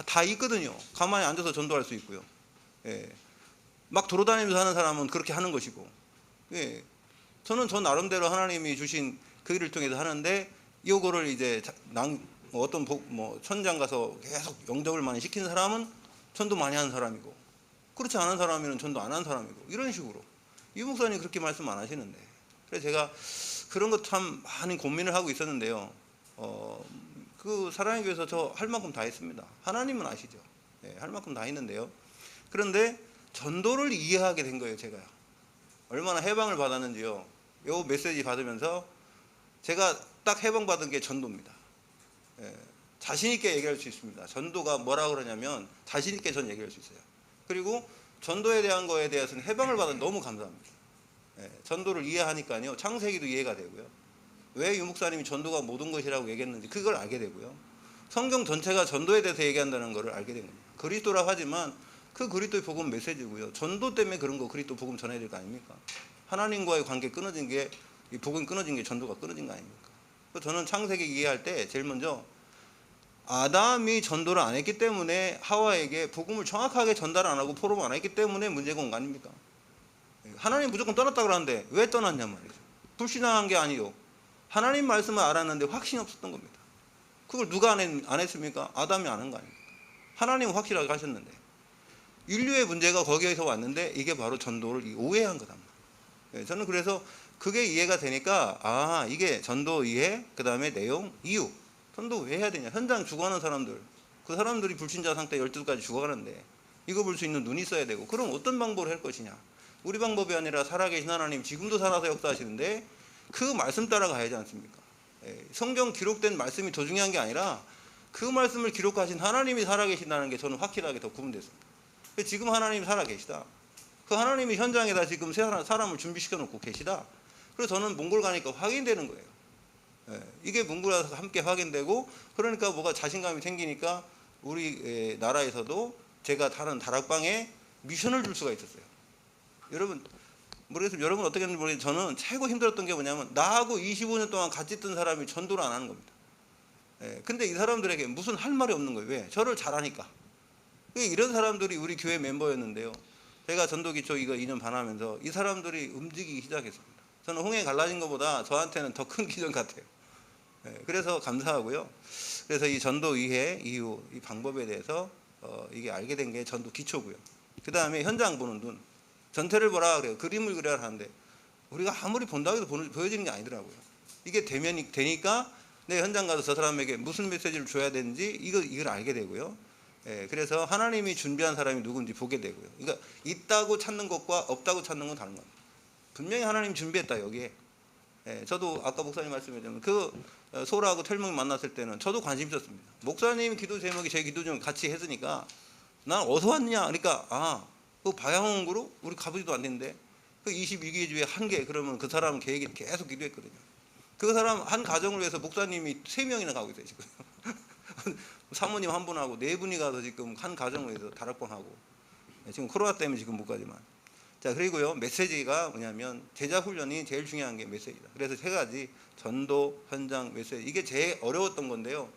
다 있거든요. 가만히 앉아서 전도할 수 있고요. 예, 막 돌아다니면서 하는 사람은 그렇게 하는 것이고, 예, 저는 저 나름대로 하나님이 주신 그 일을 통해서 하는데 이거를 이제 어떤 천장 가서 계속 영접을 많이 시키는 사람은 전도 많이 하는 사람이고, 그렇지 않은 사람이면 전도 안 하는 사람이고, 이런 식으로 이 목사님 그렇게 말씀 안 하시는데, 그래서 제가 그런 것 참 많이 고민을 하고 있었는데요. 그 사랑의 교회에서 저 할 만큼 다 했습니다. 하나님은 아시죠. 예, 할 만큼 다 했는데요. 그런데 전도를 이해하게 된 거예요. 제가요. 얼마나 해방을 받았는지요. 요 메시지 받으면서 제가 딱 해방받은 게 전도입니다. 예, 자신 있게 얘기할 수 있습니다. 전도가 뭐라 그러냐면 자신 있게 전 얘기할 수 있어요. 그리고 전도에 대한 거에 대해서는 해방을 받아 너무 감사합니다. 예, 전도를 이해하니까요. 창세기도 이해가 되고요. 왜 유목사님이 전도가 모든 것이라고 얘기했는지 그걸 알게 되고요. 성경 전체가 전도에 대해서 얘기한다는 것을 알게 된 겁니다. 그리스도라고 하지만 그 그리스도의 복음 메시지고요. 전도 때문에 그런 거 그리스도 복음 전해야 될 거 아닙니까? 하나님과의 관계 끊어진 게, 이 복음 끊어진 게 전도가 끊어진 거 아닙니까? 저는 창세기 이해할 때 제일 먼저 아담이 전도를 안 했기 때문에 하와에게 복음을 정확하게 전달 안 하고 포럼 안 했기 때문에 문제가 온 거 아닙니까? 하나님 무조건 떠났다 그러는데 왜 떠났냔 말이죠. 불신앙한 게 아니요. 하나님 말씀을 알았는데 확신이 없었던 겁니다. 그걸 누가 안 했습니까? 아담이 안 한 거 아닙니까? 하나님은 확실하게 하셨는데 인류의 문제가 거기에서 왔는데 이게 바로 전도를 오해한 거단 말이에요. 저는 그래서 그게 이해가 되니까 이게 전도 이해, 그 다음에 내용, 이유. 전도 왜 해야 되냐. 현장 죽어가는 사람들, 그 사람들이 불신자 상태 12까지 죽어가는데 이거 볼 수 있는 눈이 있어야 되고, 그럼 어떤 방법을 할 것이냐. 우리 방법이 아니라 살아계신 하나님 지금도 살아서 역사하시는데 그 말씀 따라가야지 않습니까? 성경 기록된 말씀이 더 중요한 게 아니라 그 말씀을 기록하신 하나님이 살아계신다는 게 저는 확실하게 더 구분됐습니다. 지금 하나님이 살아계시다. 그 하나님이 현장에다 지금 사람을 준비시켜 놓고 계시다. 그래서 저는 몽골 가니까 확인되는 거예요. 이게 몽골에서 함께 확인되고, 그러니까 뭐가 자신감이 생기니까 우리 나라에서도 제가 다른 다락방에 미션을 줄 수가 있었어요. 여러분, 모르겠어요. 여러분 어떻게 했는지 모르겠는데 저는 최고 힘들었던 게 뭐냐면 나하고 25년 동안 같이 있던 사람이 전도를 안 하는 겁니다. 근데 이 사람들에게 무슨 할 말이 없는 거예요. 왜? 저를 잘하니까. 이런 사람들이 우리 교회 멤버였는데요. 제가 전도기초 이거 2년 반 하면서 이 사람들이 움직이기 시작했습니다. 저는 홍해 갈라진 것보다 저한테는 더 큰 기적 같아요. 그래서 감사하고요. 그래서 이 전도 이해 이후 이 방법에 대해서 이게 알게 된 게 전도 기초고요. 그 다음에 현장 보는 눈. 전체를 보라 그래요. 그림을 그려야 하는데 우리가 아무리 본다고 해도 보여지는 게 아니더라고요. 이게 되니까 내 현장 가서 저 사람에게 무슨 메시지를 줘야 되는지 이걸 알게 되고요. 그래서 하나님이 준비한 사람이 누군지 보게 되고요. 그러니까 있다고 찾는 것과 없다고 찾는 건 다른 겁니다. 분명히 하나님 준비했다 여기에. 저도 아까 목사님 말씀해주면 그 소라하고 텔몽이 만났을 때는 저도 관심 있었습니다. 목사님 기도 제목이 제 기도 좀 같이 했으니까 난 어디서 왔느냐. 그러니까 그 바야흐로 우리 가보지도 않는데 그 22개 주에 한 개, 그러면 그 사람은 계획이 계속 기도했거든요. 그 사람 한 가정을 위해서 목사님이 3명이나 가고 있어요 지금. 사모님 한 분하고 4분이 가서 지금 한 가정을 위해서 다락방 하고, 지금 코로나 때문에 지금 못 가지만. 자, 그리고요, 메시지가 뭐냐면 제자 훈련이 제일 중요한 게 메시지다. 그래서 3가지 전도, 현장, 메시지, 이게 제일 어려웠던 건데요.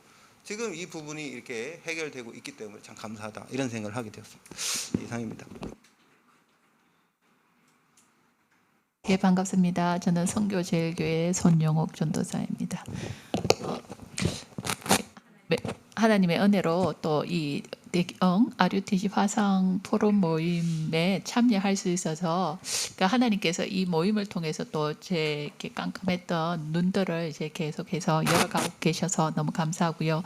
지금 이 부분이 이렇게 해결되고 있기 때문에 참 감사하다 이런 생각을 하게 되었습니다. 이상입니다. 예, 반갑습니다. 저는 선교제일교회 손영옥 전도사입니다. 하나님의 은혜로 또 이 RUTC 화상 토론 모임에 참여할 수 있어서, 그러니까 하나님께서 이 모임을 통해서 또 제 이렇게 깜깜했던 눈들을 이제 계속해서 열어가고 계셔서 너무 감사하고요.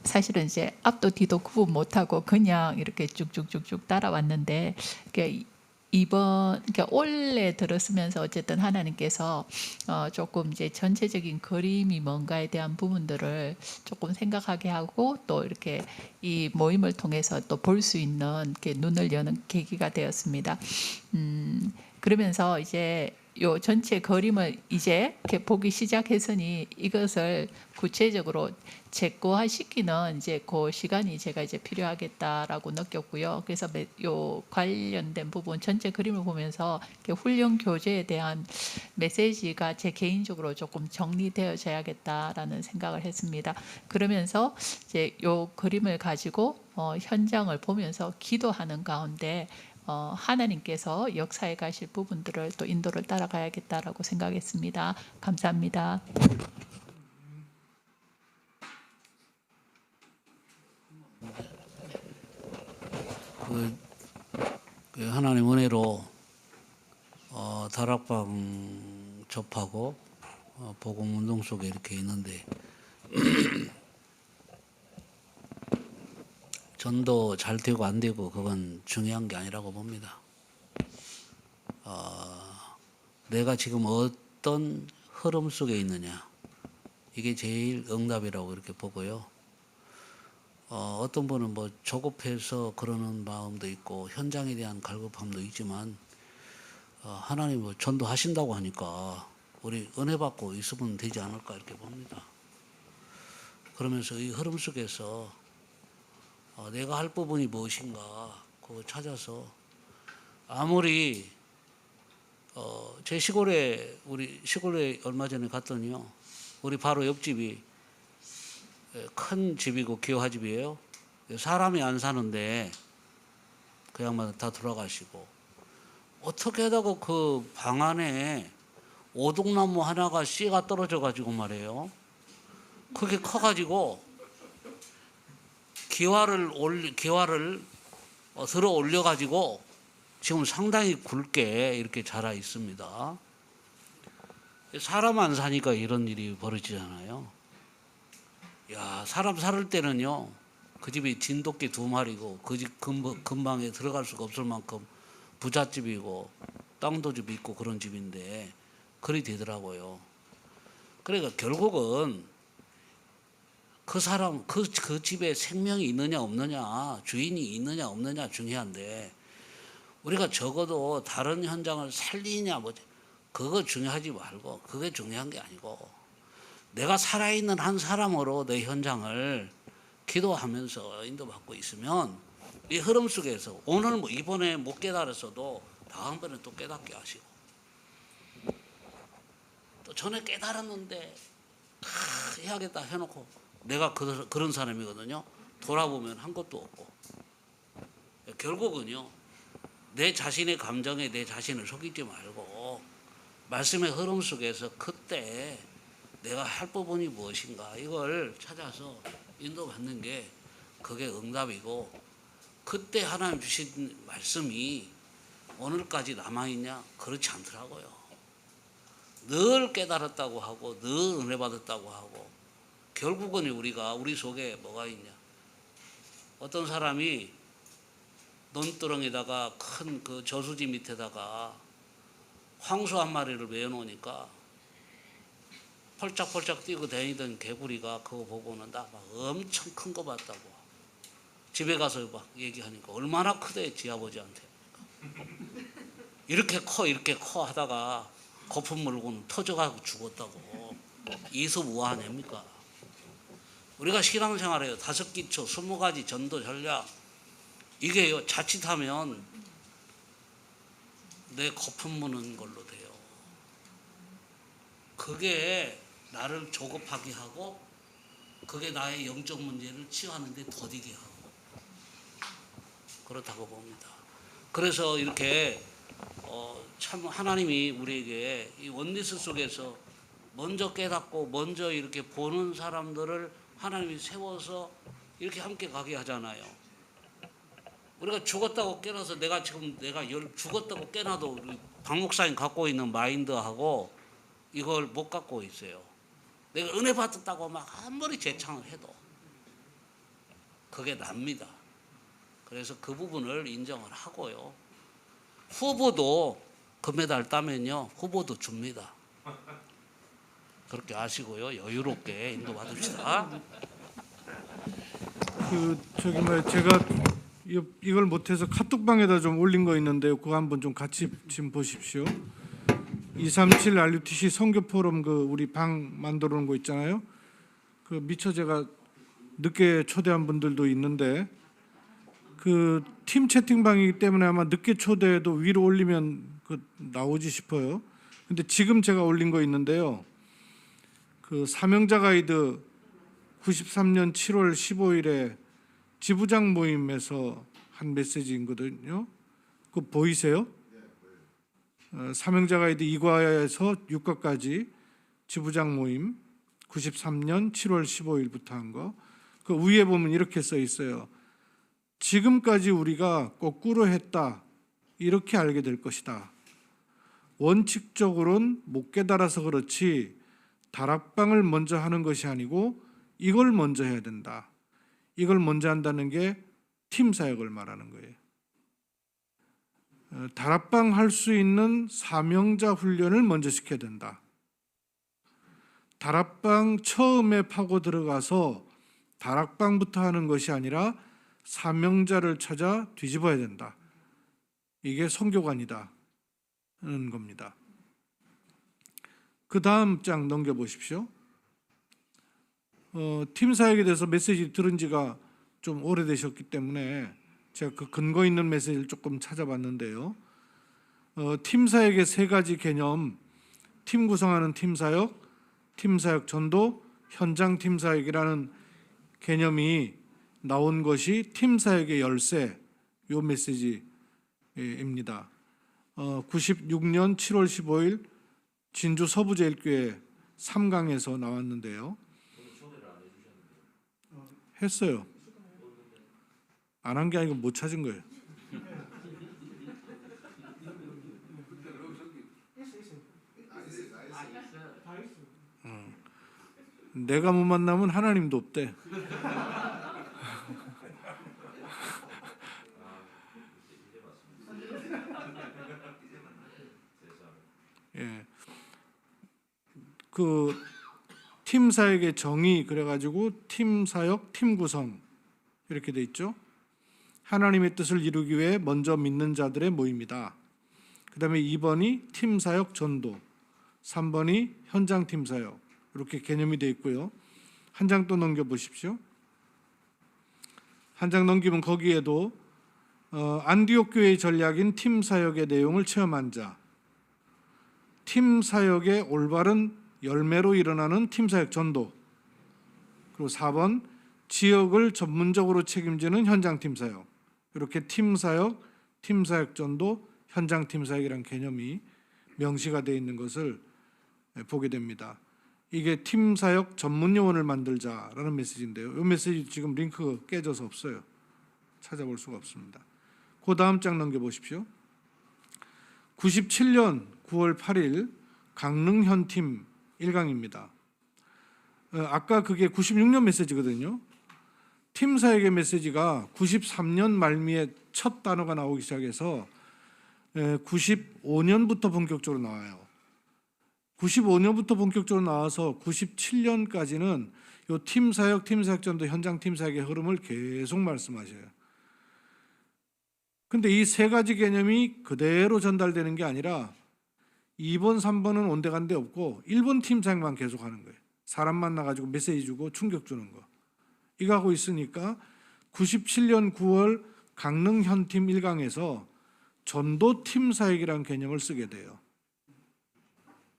사실은 이제 앞도 뒤도 구분 못하고 그냥 이렇게 쭉쭉쭉쭉 따라왔는데, 그러니까 이번 그러니까 올해 들었으면서 어쨌든 하나님께서 조금 이제 전체적인 그림이 뭔가에 대한 부분들을 조금 생각하게 하고 또 이렇게 이 모임을 통해서 또 볼 수 있는 이렇게 눈을 여는 계기가 되었습니다. 그러면서 이제 요 전체 그림을 이제 이렇게 보기 시작했으니 이것을 구체적으로 제거화시키는 이제 그 시간이 제가 이제 필요하겠다라고 느꼈고요. 그래서 요 관련된 부분 전체 그림을 보면서 이렇게 훈련 교재에 대한 메시지가 제 개인적으로 조금 정리되어져야겠다라는 생각을 했습니다. 그러면서 이제 요 그림을 가지고 현장을 보면서 기도하는 가운데 하나님께서 역사에 가실 부분들을 또 인도를 따라가야겠다라고 생각했습니다. 감사합니다. 그 하나님 은혜로 다락방 접하고 복음 운동 속에 이렇게 있는데 전도 잘 되고 안 되고 그건 중요한 게 아니라고 봅니다. 내가 지금 어떤 흐름 속에 있느냐 이게 제일 응답이라고 이렇게 보고요. 어떤 분은 뭐 조급해서 그러는 마음도 있고 현장에 대한 갈급함도 있지만 하나님 뭐 전도하신다고 하니까 우리 은혜 받고 있으면 되지 않을까 이렇게 봅니다. 그러면서 이 흐름 속에서 내가 할 부분이 무엇인가 그거 찾아서 아무리 제 시골에 우리 시골에 얼마 전에 갔더니요 우리 바로 옆집이 큰 집이고 기와집이에요. 사람이 안 사는데 그 양반 다 돌아가시고 어떻게 하다가 그 방 안에 오동나무 하나가 씨가 떨어져 가지고 말이에요. 그게 커 가지고 기와를 들어 올려 가지고 지금 상당히 굵게 이렇게 자라 있습니다. 사람 안 사니까 이런 일이 벌어지잖아요. 야, 사람 살 때는요, 그 집이 진돗개 2마리고 그 집 근방에 들어갈 수가 없을 만큼 부잣집이고 땅도 좀 있고 그런 집인데 그리 되더라고요. 그러니까 결국은 그 사람 그 집에 생명이 있느냐 없느냐 주인이 있느냐 없느냐 중요한데 우리가 적어도 다른 현장을 살리냐 뭐지 그거 중요하지 말고 그게 중요한 게 아니고 내가 살아있는 한 사람으로 내 현장을 기도하면서 인도받고 있으면 이 흐름 속에서 오늘 뭐 이번에 못 깨달았어도 다음번에 또 깨닫게 하시고 또 전에 깨달았는데 해야겠다 해놓고 내가 그런 사람이거든요. 돌아보면 한 것도 없고 결국은요 내 자신의 감정에 내 자신을 속이지 말고 말씀의 흐름 속에서 그때 내가 할 부분이 무엇인가 이걸 찾아서 인도받는 게 그게 응답이고 그때 하나님 주신 말씀이 오늘까지 남아있냐? 그렇지 않더라고요. 늘 깨달았다고 하고 늘 은혜 받았다고 하고 결국은 우리 속에 뭐가 있냐? 어떤 사람이 논두렁에다가 큰 그 저수지 밑에다가 황소 한 마리를 메어놓으니까 펄짝펄짝 뛰고 다니던 개구리가 그거 보고는 나 막 엄청 큰 거 봤다고 집에 가서 막 얘기하니까 얼마나 크대 지 아버지한테 이렇게 커 하다가 거품 물고는 터져가고 죽었다고 이수무한 아닙니까? 우리가 신앙생활에요 5기초 20가지 전도 전략 이게요 자칫하면 내 거품 무는 걸로 돼요. 그게 나를 조급하게 하고 그게 나의 영적 문제를 치유하는 데 더디게 하고 그렇다고 봅니다. 그래서 이렇게 참 하나님이 우리에게 이 원리스 속에서 먼저 깨닫고 먼저 이렇게 보는 사람들을 하나님이 세워서 이렇게 함께 가게 하잖아요. 우리가 죽었다고 깨나서 내가 죽었다고 깨나도 우리 박 목사님 갖고 있는 마인드하고 이걸 못 갖고 있어요. 내가 은혜 받았다고 막 아무리 재창을 해도 그게 납니다. 그래서 그 부분을 인정을 하고요. 후보도 금메달 따면요 후보도 줍니다. 그렇게 아시고요 여유롭게 인도받읍시다. 제가 이걸 못해서 카톡방에다 좀 올린 거 있는데요. 그거 한번 좀 같이 지금 보십시오. 237 RUTC 선교 포럼 우리 방 만들어 놓은 거 있잖아요. 미처 제가 늦게 초대한 분들도 있는데 팀 채팅방이기 때문에 아마 늦게 초대해도 위로 올리면 나오지 싶어요. 근데 지금 제가 올린 거 있는데요. 사명자 가이드 93년 7월 15일에 지부장 모임에서 한 메시지거든요. 그거 보이세요? 사명자 가이드 2과에서 6과까지 지부장 모임 93년 7월 15일부터 한 거. 그 위에 보면 이렇게 써 있어요. 지금까지 우리가 거꾸로 했다. 이렇게 알게 될 것이다. 원칙적으로는 못 깨달아서 그렇지 다락방을 먼저 하는 것이 아니고 이걸 먼저 해야 된다. 이걸 먼저 한다는 게 팀 사역을 말하는 거예요. 다락방 할 수 있는 사명자 훈련을 먼저 시켜야 된다. 다락방 처음에 파고 들어가서 다락방부터 하는 것이 아니라 사명자를 찾아 뒤집어야 된다. 이게 선교관이다 하는 겁니다. 그 다음 장 넘겨보십시오. 팀 사역에 대해서 메시지 들은 지가 좀 오래되셨기 때문에 제가 그 근거 있는 메시지를 조금 찾아봤는데요. 팀 사역의 세 가지 개념, 팀 구성하는 팀 사역 전도, 현장 팀 사역이라는 개념이 나온 것이 팀 사역의 열쇠, 요 메시지입니다. 96년 7월 15일 진주 서부제일교회 3강에서 나왔는데요. 했어요. 안 한 게 아니고 못 찾은 거예요. 내가 못 만나면 하나님도 없대. 예. 팀 사역의 정의 그래가지고 팀 사역, 팀 구성 이렇게 돼 있죠. 하나님의 뜻을 이루기 위해 먼저 믿는 자들의 모임이다. 그 다음에 2번이 팀 사역 전도, 3번이 현장 팀 사역 이렇게 개념이 돼 있고요. 한 장 또 넘겨보십시오. 한 장 넘기면 거기에도 안디옥 교회의 전략인 팀 사역의 내용을 체험한 자, 팀 사역의 올바른 열매로 일어나는 팀 사역 전도, 그리고 4번 지역을 전문적으로 책임지는 현장 팀 사역, 이렇게 팀 사역 전도, 현장 팀 사역이라는 개념이 명시가 되어 있는 것을 보게 됩니다. 이게 팀 사역 전문 요원을 만들자라는 메시지인데요. 이 메시지 지금 링크가 깨져서 없어요. 찾아볼 수가 없습니다. 그 다음 장 넘겨보십시오. 97년 9월 8일 강릉현팀 1강입니다. 아까 그게 96년 메시지거든요. 팀 사역의 메시지가 93년 말미에 첫 단어가 나오기 시작해서 95년부터 본격적으로 나와요. 95년부터 본격적으로 나와서 97년까지는 요 팀 사역 전도, 현장 팀 사역의 흐름을 계속 말씀하셔요. 근데 이 세 가지 개념이 그대로 전달되는 게 아니라 2번, 3번은 온데간데 없고 1번 팀 사역만 계속 하는 거예요. 사람 만나가지고 메시지 주고 충격 주는 거. 이거 하고 있으니까 97년 9월 강릉 현팀 1강에서 전도 팀 사역이라는 개념을 쓰게 돼요.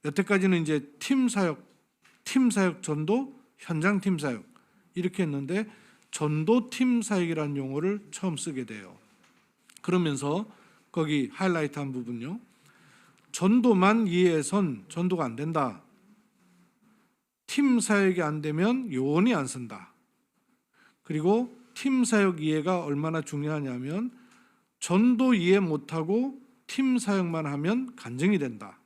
여태까지는 이제 팀 사역 전도, 현장 팀 사역 이렇게 했는데 전도 팀 사역이라는 용어를 처음 쓰게 돼요. 그러면서 거기 하이라이트한 부분요. 전도만 이해해선 전도가 안 된다. 팀 사역이 안 되면 요원이 안 쓴다. 그리고 팀 사역 이해가 얼마나 중요하냐면 전도 이해 못하고 팀 사역만 하면 간증이 된다.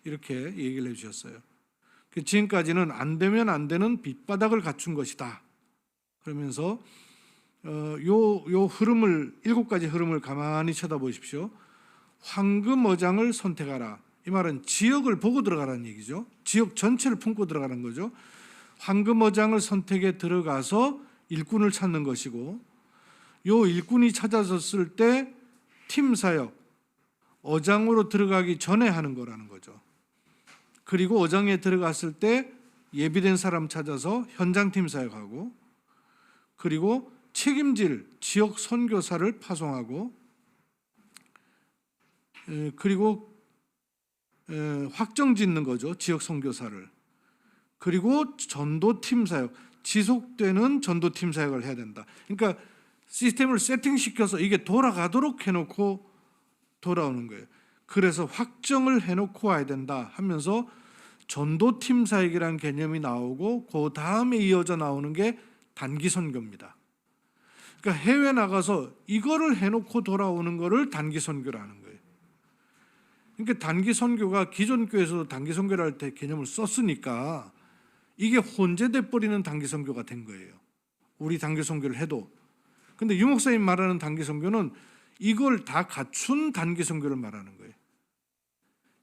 이렇게 얘기를 해주셨어요. 지금까지는 안 되면 안 되는 밑바닥을 갖춘 것이다. 그러면서 요 흐름을 7가지 흐름을 가만히 쳐다보십시오. 황금어장을 선택하라. 이 말은 지역을 보고 들어가라는 얘기죠. 지역 전체를 품고 들어가는 거죠. 황금어장을 선택에 들어가서 일꾼을 찾는 것이고, 요 일꾼이 찾아졌을 때 팀 사역, 어장으로 들어가기 전에 하는 거라는 거죠. 그리고 어장에 들어갔을 때 예비된 사람 찾아서 현장팀 사역하고, 그리고 책임질 지역 선교사를 파송하고, 그리고 확정 짓는 거죠. 지역 선교사를. 그리고 전도팀 사역, 지속되는 전도팀 사역을 해야 된다. 그러니까 시스템을 세팅시켜서 이게 돌아가도록 해놓고 돌아오는 거예요. 그래서 확정을 해놓고 와야 된다 하면서 전도팀 사역이라는 개념이 나오고, 그 다음에 이어져 나오는 게 단기 선교입니다. 그러니까 해외 나가서 이거를 해놓고 돌아오는 거를 단기 선교라는 거예요. 그러니까 단기 선교가 기존 교회에서도 단기 선교를 할 때 개념을 썼으니까 이게 혼재돼 버리는 단기 선교가 된 거예요. 우리 단기 선교를 해도. 근데 유 목사님 말하는 단기 선교는 이걸 다 갖춘 단기 선교를 말하는 거예요.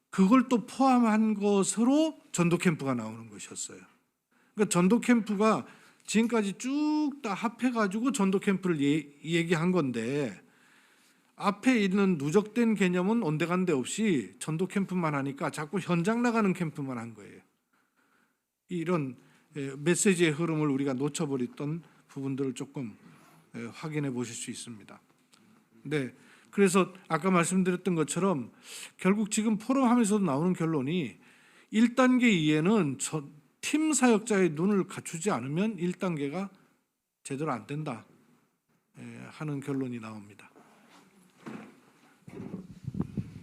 그걸 또 포함한 것으로 전도 캠프가 나오는 것이었어요. 그러니까 전도 캠프가 지금까지 쭉 다 합해가지고 전도 캠프를 얘기한 건데, 앞에 있는 누적된 개념은 온데간데 없이 전도 캠프만 하니까 자꾸 현장 나가는 캠프만 한 거예요. 이런 메시지의 흐름을 우리가 놓쳐버렸던 부분들을 조금 확인해 보실 수 있습니다. 네, 그래서 아까 말씀드렸던 것처럼 결국 지금 포럼하면서도 나오는 결론이 1단계 이해는 팀 사역자의 눈을 갖추지 않으면 1단계가 제대로 안 된다 하는 결론이 나옵니다.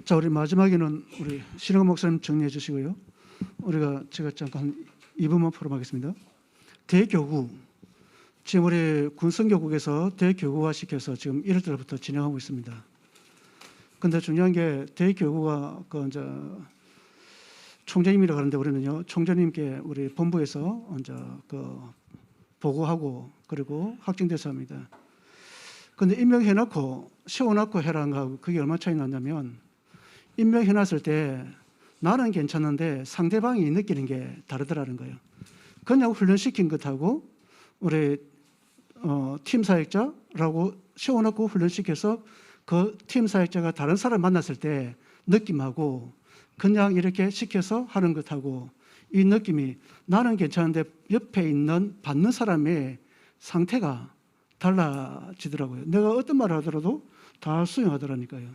자, 우리 마지막에는 우리 신흥 목사님 정리해 주시고요. 제가 잠깐 2분만 포럼하겠습니다. 대교구, 지금 우리 군성교국에서 대교구화 시켜서 지금 1월 달부터 진행하고 있습니다. 근데 중요한 게 대교구가 이제 총재님이라고 하는데, 우리는요 총재님께 우리 본부에서 이제 보고하고 그리고 확정돼서 합니다. 근데 임명해놓고 세워놓고 해라는 거하고 그게 얼마 차이 나냐면, 임명해놨을 때 나는 괜찮은데 상대방이 느끼는 게 다르더라는 거예요. 그냥 훈련시킨 것하고 우리 팀 사역자라고 세워놓고 훈련시켜서 그 팀 사역자가 다른 사람 만났을 때 느낌하고 그냥 이렇게 시켜서 하는 것하고 이 느낌이, 나는 괜찮은데 옆에 있는 받는 사람의 상태가 달라지더라고요. 내가 어떤 말을 하더라도 다 수용하더라니까요.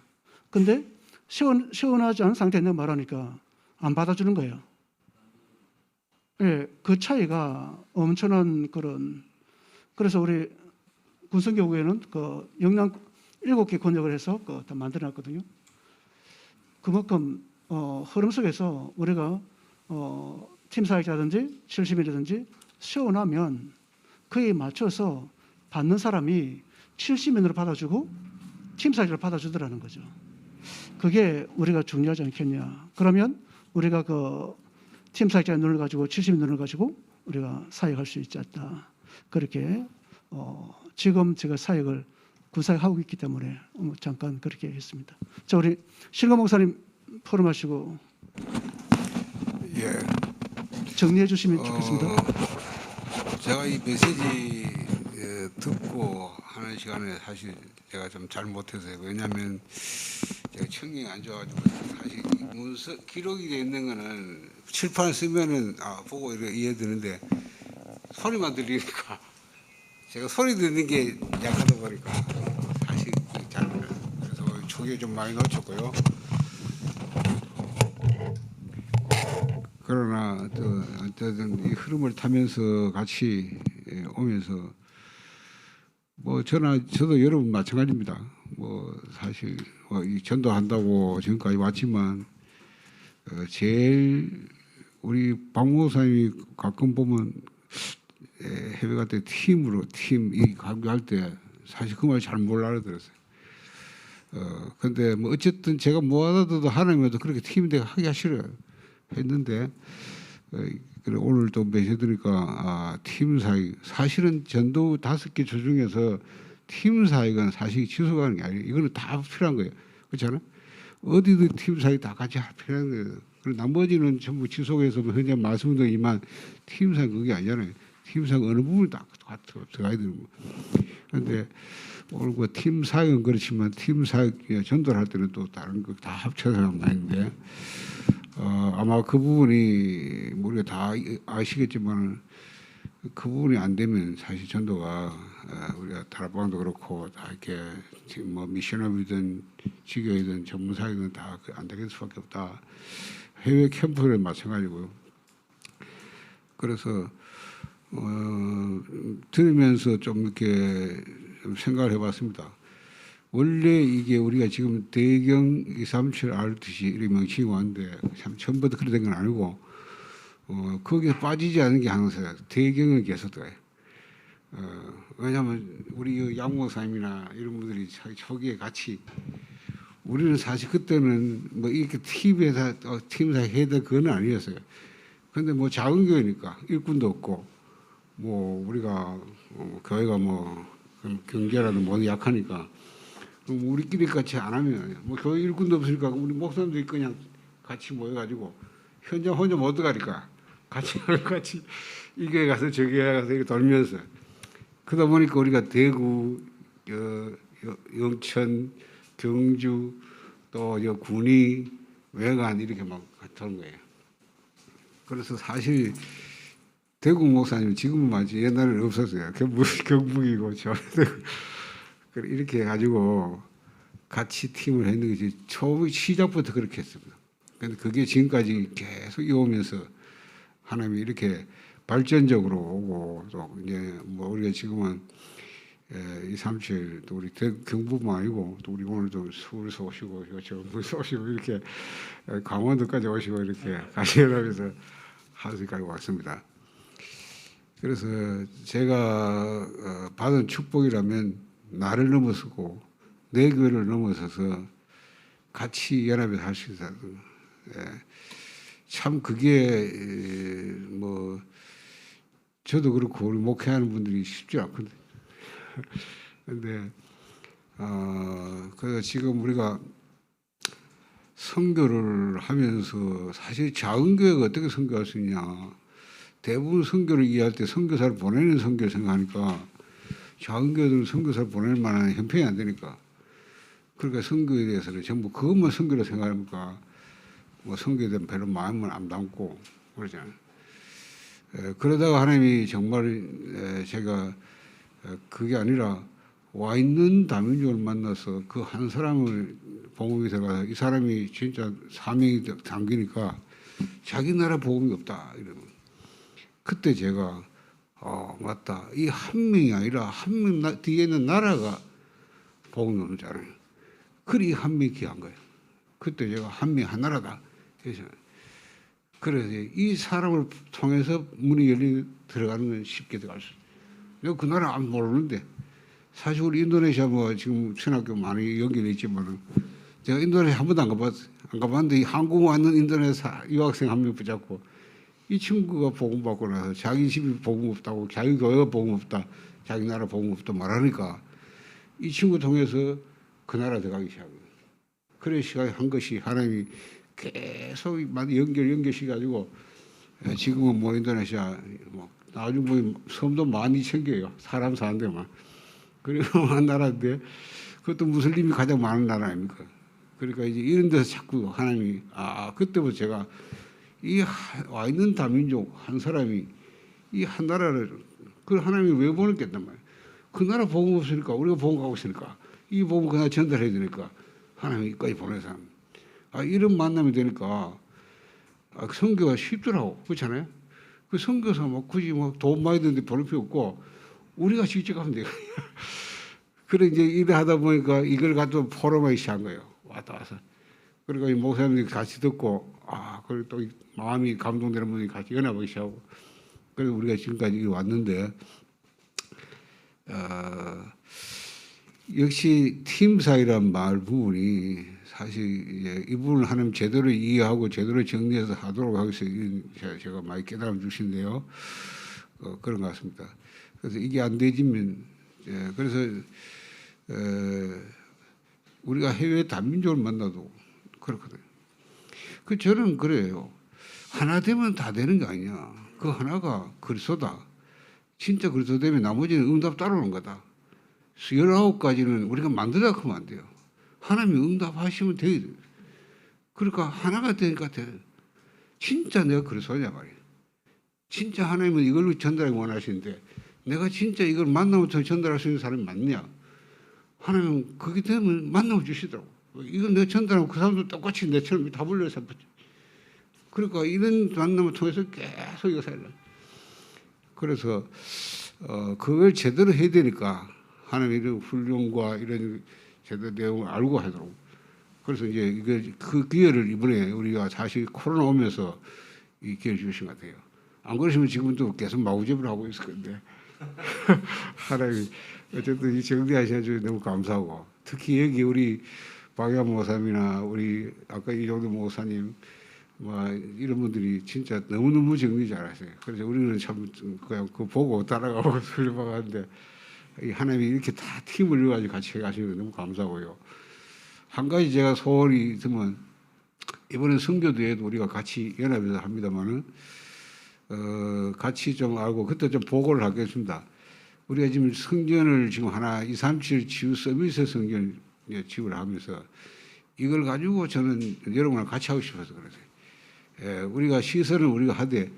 근데 시원하지 않은 상태에 내가 말하니까 안 받아주는 거예요. 예, 그 차이가 엄청난 그런. 그래서 우리 군성교구에는 영양 7개 권역을 해서 다 만들어놨거든요. 그만큼 흐름 속에서 우리가 팀 사역자든지 70인이든지 세워나면 그에 맞춰서 받는 사람이 70인으로 받아주고 팀 사역자를 받아주더라는 거죠. 그게 우리가 중요하지 않겠냐. 그러면 우리가 팀 사역자의 눈을 가지고 70인 눈을 가지고 우리가 사역할 수 있지 않다. 그렇게 지금 제가 사역을 군사역하고 있기 때문에 잠깐 그렇게 했습니다. 자, 우리 신강 목사님 포럼하시고 정리해 주시면 좋겠습니다. 제가 이 메시지 듣고 하는 시간에 사실 제가 좀 잘못해서요. 왜냐하면 제가 청력이 안 좋아가지고 사실 문서 기록이 돼 있는 거는 칠판 쓰면은 보고 이렇게 이해되는데 소리만 들리니까 제가 소리 듣는 게 약하다 보니까 사실 잘 그래서 초기에 좀 많이 놓쳤고요. 그러나 또 어쨌든 이 흐름을 타면서 같이 오면서 저도 여러분 마찬가지입니다. 사실 이 전도한다고 지금까지 왔지만 제일 우리 박 목사님이 가끔 보면 해외 갈 때 팀이 강조할 때 사실 그 말 잘 못 알아들었어요. 근데 어쨌든 제가 뭐 하더라도 하나님도 그렇게 팀이 되게 하기가 싫어요. 했는데 오늘 또 메시지 드니까 팀 사역, 사실은 전도 5개 조 중에서 팀 사역은 사실 지속하는 게 아니에요. 이거는 다 필요한 거예요. 그렇잖아요. 어디든 팀 사이 다 같이 합의하는 거예요. 그리고 나머지는 전부 지속해서 현재 말씀드리지만 팀 사이 그게 아니잖아요. 팀 사이 어느 부분이 다 들어가야 되는 거. 그런데 오늘 그 팀 사역은 그렇지만 팀 사역 전도를 할 때는 또 다른 거 다 합쳐서 하는 말인데 아마 그 부분이 우리가 다 아시겠지만 그 부분이 안 되면 사실 전도가 우리가 다락방도 그렇고 다 이렇게 뭐 미션업이든 지교이든 전문사이든 다 안 되겠을 수밖에 없다. 해외 캠프를 마찬가지고요. 그래서 들으면서 좀 이렇게 좀 생각을 해봤습니다. 원래 이게 우리가 지금 대경 237 RTC 이런 명칭이 왔는데 참 처음부터 그렇게 된 건 아니고 거기에 빠지지 않은 게 항상 대경은 계속 들어가요. 왜냐하면 우리 양목사님이나 이런 분들이 초기에 같이 우리는 사실 그때는 뭐 이렇게 TV에서 팀사 해야 될 그건 아니었어요. 근데 뭐 작은 교회니까 일꾼도 없고 뭐 우리가 교회가 뭐 경제라도 뭐 약하니까 우리끼리 같이 안 하면 뭐 교회 일꾼도 없으니까 우리 목사님들이 그냥 같이 모여가지고 현장 혼자 못 들어가니까 같이 이 교회 가서 저 교회 가서 이렇게 돌면서 그러다 보니까 우리가 대구, 영천, 경주 또 군위, 외관 이렇게 막 도는 거예요. 그래서 사실 대구 목사님 지금은 맞지 옛날에는 없었어요. 경북이고 이렇게 해가지고 같이 팀을 했는 것이 처음 시작부터 그렇게 했습니다. 그런데 그게 지금까지 계속 이어오면서 하나님이 이렇게 발전적으로 오고 또 이제 뭐 우리가 지금은 237 또 우리 경북만 아니고 또 우리 오늘도 서울에서 오시고 전북에서 오시고 이렇게 강원도까지 오시고 이렇게 같이 연합해서 하수까지 왔습니다. 그래서 제가 받은 축복이라면 나를 넘어서고 내 교회를 넘어서서 같이 연합해서 할 수 있다는 참 그게 뭐 저도 그렇고 우리 목회하는 분들이 쉽지 않거든요. 그런데 그래서 지금 우리가 선교를 하면서 사실 작은 교회가 어떻게 선교할 수 있냐. 대부분 선교를 이해할 때 선교사를 보내는 선교를 생각하니까 작은 교회들은 선교사를 보낼 만한 형편이 안 되니까 그러니까 선교에 대해서는 전부 그것만 선교로 생각하니까 뭐 선교에 대한 별로 마음을 안 담고 그러잖아요. 그러다가 하나님이 정말 제가 그게 아니라 와 있는 다민족을 만나서 그 한 사람을 복음이 들어가서 이 사람이 진짜 사명이 담기니까 자기 나라 복음이 없다 이러면 그때 제가 맞다 이 한 명이 아니라 한 명 뒤에 있는 나라가 복음이 오는 줄 알아요. 그래 한 명이 귀한 거예요. 그때 제가 한 명 한 나라다 그래서 이 사람을 통해서 문이 열리 들어가는 건 쉽게 들어갈 수 있어요. 그 나라 안 모르는데 사실 우리 인도네시아 뭐 지금 신학교 많이 연결돼 있지만은 제가 인도네시아 한 번도 안 가봤어요. 안 가봤는데 한국 왔는 인도네시아 유학생 한 명 붙잡고 이 친구가 복음 받고 나서 자기 집이 복음 없다고 자기 교회가 복음 없다 자기 나라 복음 없다 말하니까 이 친구 통해서 그 나라 들어가기 시작해요. 그래 시작한 것이 하나님이 계속 연결시켜가지고 지금은 뭐 인도네시아 뭐 나중에 보면 섬도 12,000개예요. 사람 사는 데만. 그리고 한 나라인데 그것도 무슬림이 가장 많은 나라 아닙니까? 그러니까 이제 이런 데서 자꾸 하나님이 그때부터 제가 이 와 있는 다민족 한 사람이 이 한 나라를 그 하나님이 왜 보냈겠단 말이에요. 그 나라 복음 없으니까 우리가 복음 가고 있으니까 이 복음 그냥 전달해야 되니까 하나님이 여기까지 보내서 이런 만남이 되니까 선교가 쉽더라고. 그렇잖아요. 그 선교사 뭐 굳이 뭐 돈 많이 드는데 보낼 필요 없고 우리가 직접 하면 돼요. 그래 이제 일을 하다 보니까 이걸 가지고 포럼하기 시작한 거예요. 왔다 와서. 그러니까 이 목사님들이 같이 듣고 그리고 또 마음이 감동되는 분이 같이 연합하기 시작하고 그래서 우리가 지금까지 왔는데 역시 팀 사이란 말 부분이 사실 이제 이 부분을 하나님 제대로 이해하고 제대로 정리해서 하도록 하겠어요. 제가 많이 깨달음 주신데요. 그런 것 같습니다. 그래서 이게 안 되지면 그래서 우리가 해외 다민족을 만나도 그렇거든요. 그 저는 그래요. 하나 되면 다 되는 게 아니야. 그 하나가 그리스도다. 진짜 그리스도 되면 나머지는 응답 따라오는 거다. 19가지는 우리가 만들다 하면 안 돼요. 하나님이 응답하시면 돼요. 그러니까 하나가 되니까 돼. 진짜 내가 그리스도냐 말이에요. 진짜 하나님은 이걸로 전달하기 원하시는데 내가 진짜 이걸 만나면 전달할 수 있는 사람이 맞냐? 하나님은 그게 되면 만나면 주시더라고. 이건 내가 전달하면 그 사람도 똑같이 내처럼 다 불러서 그러니까 이런 만남을 통해서 계속 이거 살려. 그래서 그걸 제대로 해야 되니까 하나님 이런 훈련과 이런 제대로 내용을 알고 하도록. 그래서 이제 이게 그 기회를 이번에 우리가 사실 코로나 오면서 이 기회를 주신 것 같아요. 안 그러시면 지금도 계속 마구잡이를 하고 있을 건데 하나님 어쨌든 이 정리하시는 줄 너무 감사하고 특히 여기 우리 박야 목사님이나 우리 아까 이정도 목사님 뭐 이런 분들이 진짜 너무너무 정리 잘하세요. 그래서 우리는 참 그냥 그 보고 따라가고 훈련받았는데 하나님이 이렇게 다 팀을 이어가지고 같이 해가시는 거 너무 감사하고요. 한 가지 제가 소원이 있으면 이번에 선교대회도 우리가 같이 연합해서 합니다만은 같이 좀 알고 그때 좀 보고를 하겠습니다. 우리가 지금 성전을 지금 하나 237 치유 서비스 성전 지원을 하면서 이걸 가지고 저는 여러분과 같이 하고 싶어서 그러세요. 예, 우리가 시설은 우리가 하되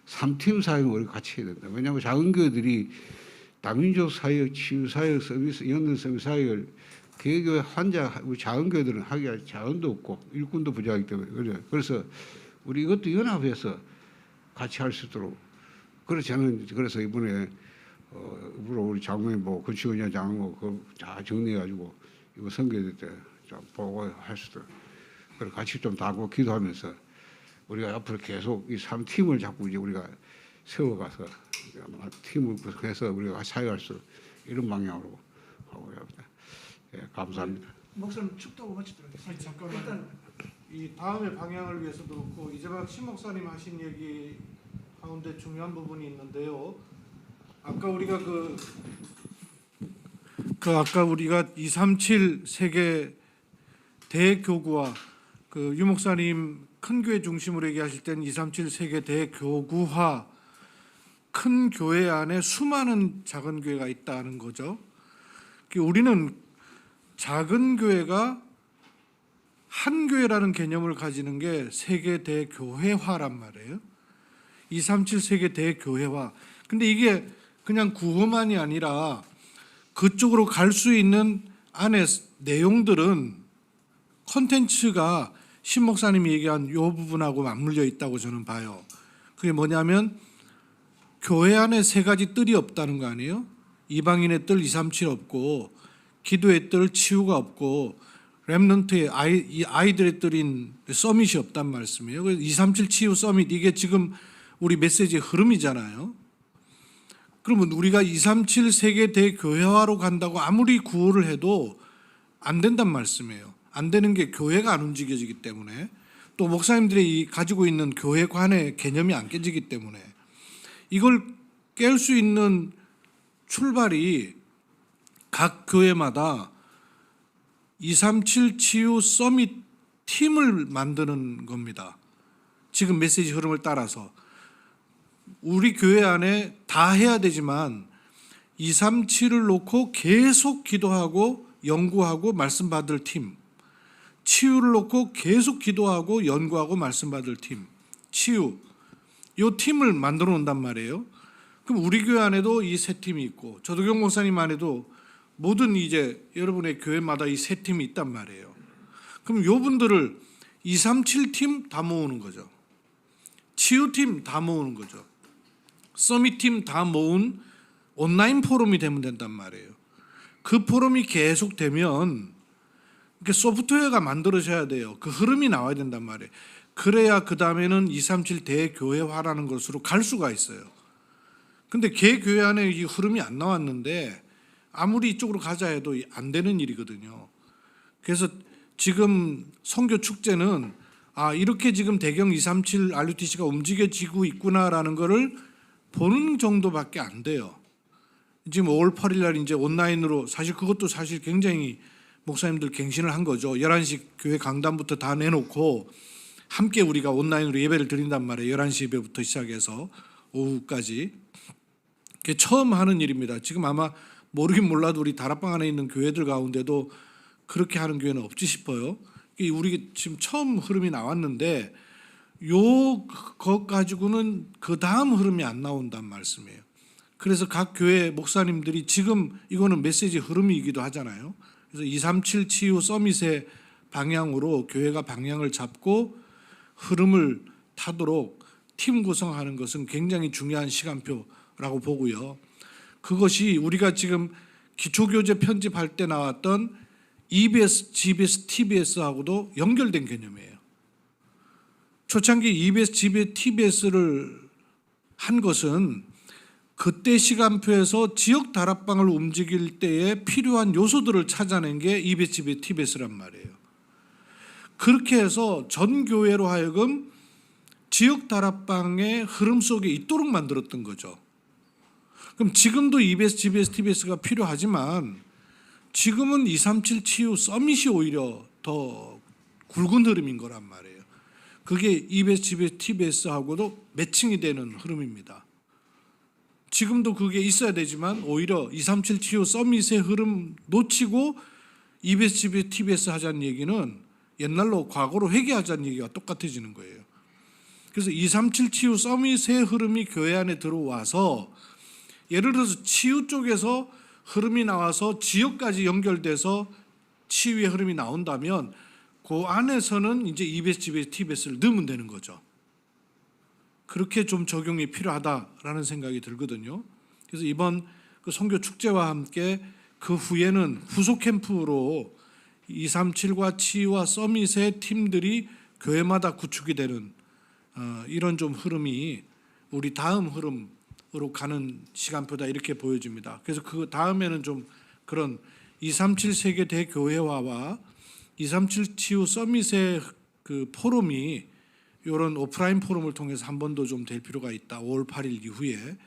3팀 사역을 우리가 같이 해야 된다. 왜냐하면 작은 교회들이 다민족 사역, 치유 사역, 서비스, 연단 서비스 사역을 개교회 환자, 우리 작은 교회들은 하기가 자원도 없고 일꾼도 부족하기 때문에 그래서 우리 이것도 연합해서 같이 할 수 있도록. 그래서 저는 그래서 이번에 우리 장로님 뭐 건축원장 장로 그거 다 정리해가지고 이거 선교될 때 좀 보고할 수 있도록. 그리고 같이 좀 다고 기도하면서 우리가 앞으로 계속 이 3팀을 자꾸 이제 우리가 세워가서 팀을 구성해서 우리가 같이 사역할 수 이런 방향으로 하고 합니다. 예, 감사합니다. 목사님 축도하고 마치도록 하겠습니다. 잠깐만. 일단 이 다음의 방향을 위해서도 그렇고 이재박 신 목사님 하신 얘기 가운데 중요한 부분이 있는데요. 아까 우리가 아까 우리가 237 세계 대교구와 그 유 목사님 큰 교회 중심으로 얘기하실 때는 237 세계 대교구화 큰 교회 안에 수많은 작은 교회가 있다는 거죠. 우리는 작은 교회가 한 교회라는 개념을 가지는 게 세계 대교회화란 말이에요. 237 세계 대교회화. 근데 이게 그냥 구호만이 아니라 그쪽으로 갈 수 있는 안에 내용들은 콘텐츠가 신 목사님이 얘기한 이 부분하고 맞물려 있다고 저는 봐요. 그게 뭐냐면 교회 안에 세 가지 뜰이 없다는 거 아니에요? 이방인의 뜰 237 없고 기도의 뜰 치유가 없고 렘넌트의 아이들의 뜰인 서밋이 없단 말씀이에요. 그래서 237 치유 서밋 이게 지금 우리 메시지의 흐름이잖아요. 그러면 우리가 237 세계 대교회화로 간다고 아무리 구호를 해도 안 된단 말씀이에요. 안 되는 게 교회가 안 움직여지기 때문에 또 목사님들이 가지고 있는 교회관의 개념이 안 깨지기 때문에 이걸 깰 수 있는 출발이 각 교회마다 237 치유 서밋 팀을 만드는 겁니다. 지금 메시지 흐름을 따라서 우리 교회 안에 다 해야 되지만 237을 놓고 계속 기도하고 연구하고 말씀 받을 팀, 치유를 놓고 계속 기도하고 연구하고 말씀 받을 팀, 치유 이 팀을 만들어 놓는단 말이에요. 그럼 우리 교회 안에도 이 세 팀이 있고 조도경 목사님 안에도 모든 이제 여러분의 교회마다 이 세 팀이 있단 말이에요. 그럼 요 분들을 237팀 다 모으는 거죠. 치유팀 다 모으는 거죠. 서밋팀 다 모은 온라인 포럼이 되면 된단 말이에요. 그 포럼이 계속 되면 소프트웨어가 만들어져야 돼요. 그 흐름이 나와야 된단 말이에요. 그래야 그 다음에는 237 대교회화라는 것으로 갈 수가 있어요. 근데 개교회 안에 이 흐름이 안 나왔는데 아무리 이쪽으로 가자 해도 안 되는 일이거든요. 그래서 지금 선교 축제는 이렇게 지금 대경 237 RUTC가 움직여지고 있구나라는 거를 보는 정도밖에 안 돼요. 지금 5월 8일 날 이제 온라인으로 사실 그것도 사실 굉장히 목사님들 갱신을 한 거죠. 11시 교회 강단부터 다 내놓고 함께 우리가 온라인으로 예배를 드린단 말이에요. 11시 예배부터 시작해서 오후까지. 그게 처음 하는 일입니다. 지금 아마 모르긴 몰라도 우리 다락방 안에 있는 교회들 가운데도 그렇게 하는 교회는 없지 싶어요. 우리 지금 처음 흐름이 나왔는데 것 가지고는 그 다음 흐름이 안 나온단 말씀이에요. 그래서 각 교회 목사님들이 지금 이거는 메시지 흐름이기도 하잖아요. 그래서 237 치유 서밋의 방향으로 교회가 방향을 잡고 흐름을 타도록 팀 구성하는 것은 굉장히 중요한 시간표라고 보고요. 그것이 우리가 지금 기초교재 편집할 때 나왔던 EBS, GBS, TBS하고도 연결된 개념이에요. 초창기 EBS, GBS, TBS를 한 것은 그때 시간표에서 지역 다락방을 움직일 때에 필요한 요소들을 찾아낸 게 EBS, GBS, TBS란 말이에요. 그렇게 해서 전 교회로 하여금 지역 다락방의 흐름 속에 있도록 만들었던 거죠. 그럼 지금도 EBS, GBS, TBS가 필요하지만 지금은 237 치유 서밋이 오히려 더 굵은 흐름인 거란 말이에요. 그게 EBS, GBS, TBS하고도 매칭이 되는 흐름입니다. 지금도 그게 있어야 되지만 오히려 237 치유 서밋의 흐름 놓치고 EBS, GBS, TBS 하자는 얘기는 옛날로 과거로 회귀하자는 얘기가 똑같아지는 거예요. 그래서 237 치유 서밋의 흐름이 교회 안에 들어와서 예를 들어서 치유 쪽에서 흐름이 나와서 지역까지 연결돼서 치유의 흐름이 나온다면 그 안에서는 이제 EBS, GBS, TBS를 넣으면 되는 거죠. 그렇게 좀 적용이 필요하다라는 생각이 들거든요. 그래서 이번 그 선교 축제와 함께 그 후에는 후속 캠프로 237과 치유와 서밋의 팀들이 교회마다 구축이 되는 이런 좀 흐름이 우리 다음 흐름으로 가는 시간표다 이렇게 보여집니다. 그래서 그 다음에는 좀 그런 237 세계 대교회화와 237 치유 서밋의 그 포럼이 이런 오프라인 포럼을 통해서 한 번 더 좀 될 필요가 있다. 5월 8일 이후에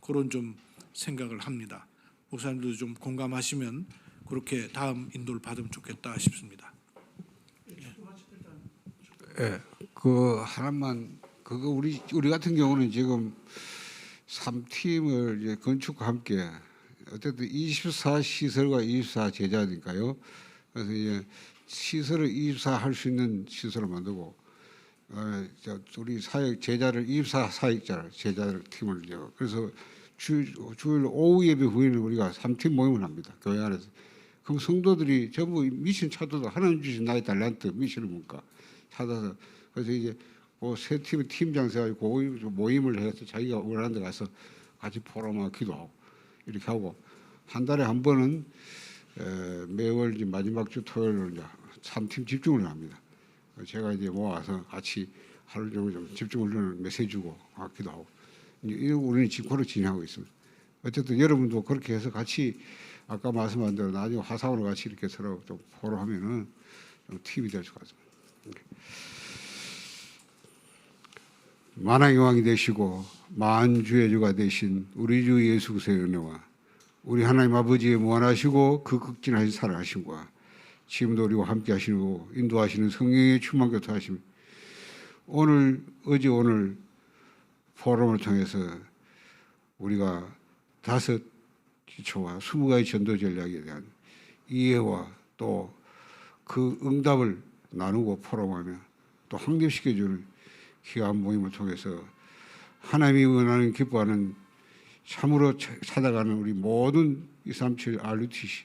그런 좀 생각을 합니다. 목사님들도 좀 공감하시면 그렇게 다음 인도를 받으면 좋겠다 싶습니다. 예, 그 하나만 그거 우리 같은 경우는 지금 3팀을 이제 건축과 함께 어쨌든 24 시설과 24 제자니까요. 그래서 이제 시설을 24 할 수 있는 시설을 만들고 우리 사역 제자를 24 사역자 제자를 팀을 그래서 주일 오후 예배 후에는 우리가 3팀 모임을 합니다. 교회 안에서. 그럼 성도들이 전부 미션 찾아서 하나님 주신 나의 달란트 미션을 뭔가 찾아서 그래서 이제 그 세 팀의 팀장 세가지고 모임을 해서 자기가 원하는 데 가서 같이 포럼하고 기도하고 이렇게 하고 한 달에 한 번은 매월 이제 마지막 주 토요일로 이제 3팀 집중을 합니다. 제가 이제 모아서 같이 하루 종일 좀 집중을 메시지 주고 하기도 하고 이거 우리는 직후로 진행하고 있습니다. 어쨌든 여러분도 그렇게 해서 같이 아까 말씀한 대로 나중에 화상으로 같이 이렇게 서로 좀 포럼하면은 좀 팀이 될 것 같습니다. 만왕의 왕이 되시고 만주의 주가 되신 우리 주 예수 그리스도의 은혜와 우리 하나님 아버지의 무한하시고 그 극진하신 사랑하심과 지금도 우리와 함께 하시고 인도하시는 성령의 충만 교통하심 오늘 포럼을 통해서 우리가 5 기초와 20가지 전도 전략에 대한 이해와 또 그 응답을 나누고 포럼하며 또 확립시켜주는 귀한 모임을 통해서 하나님이 원하는 기뻐하는 참으로 찾아가는 우리 모든 237 RUTC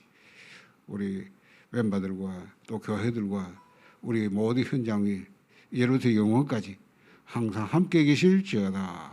우리 멤버들과 또 교회들과 우리 모든 현장이 예로부터 영원까지 항상 함께 계실지어다.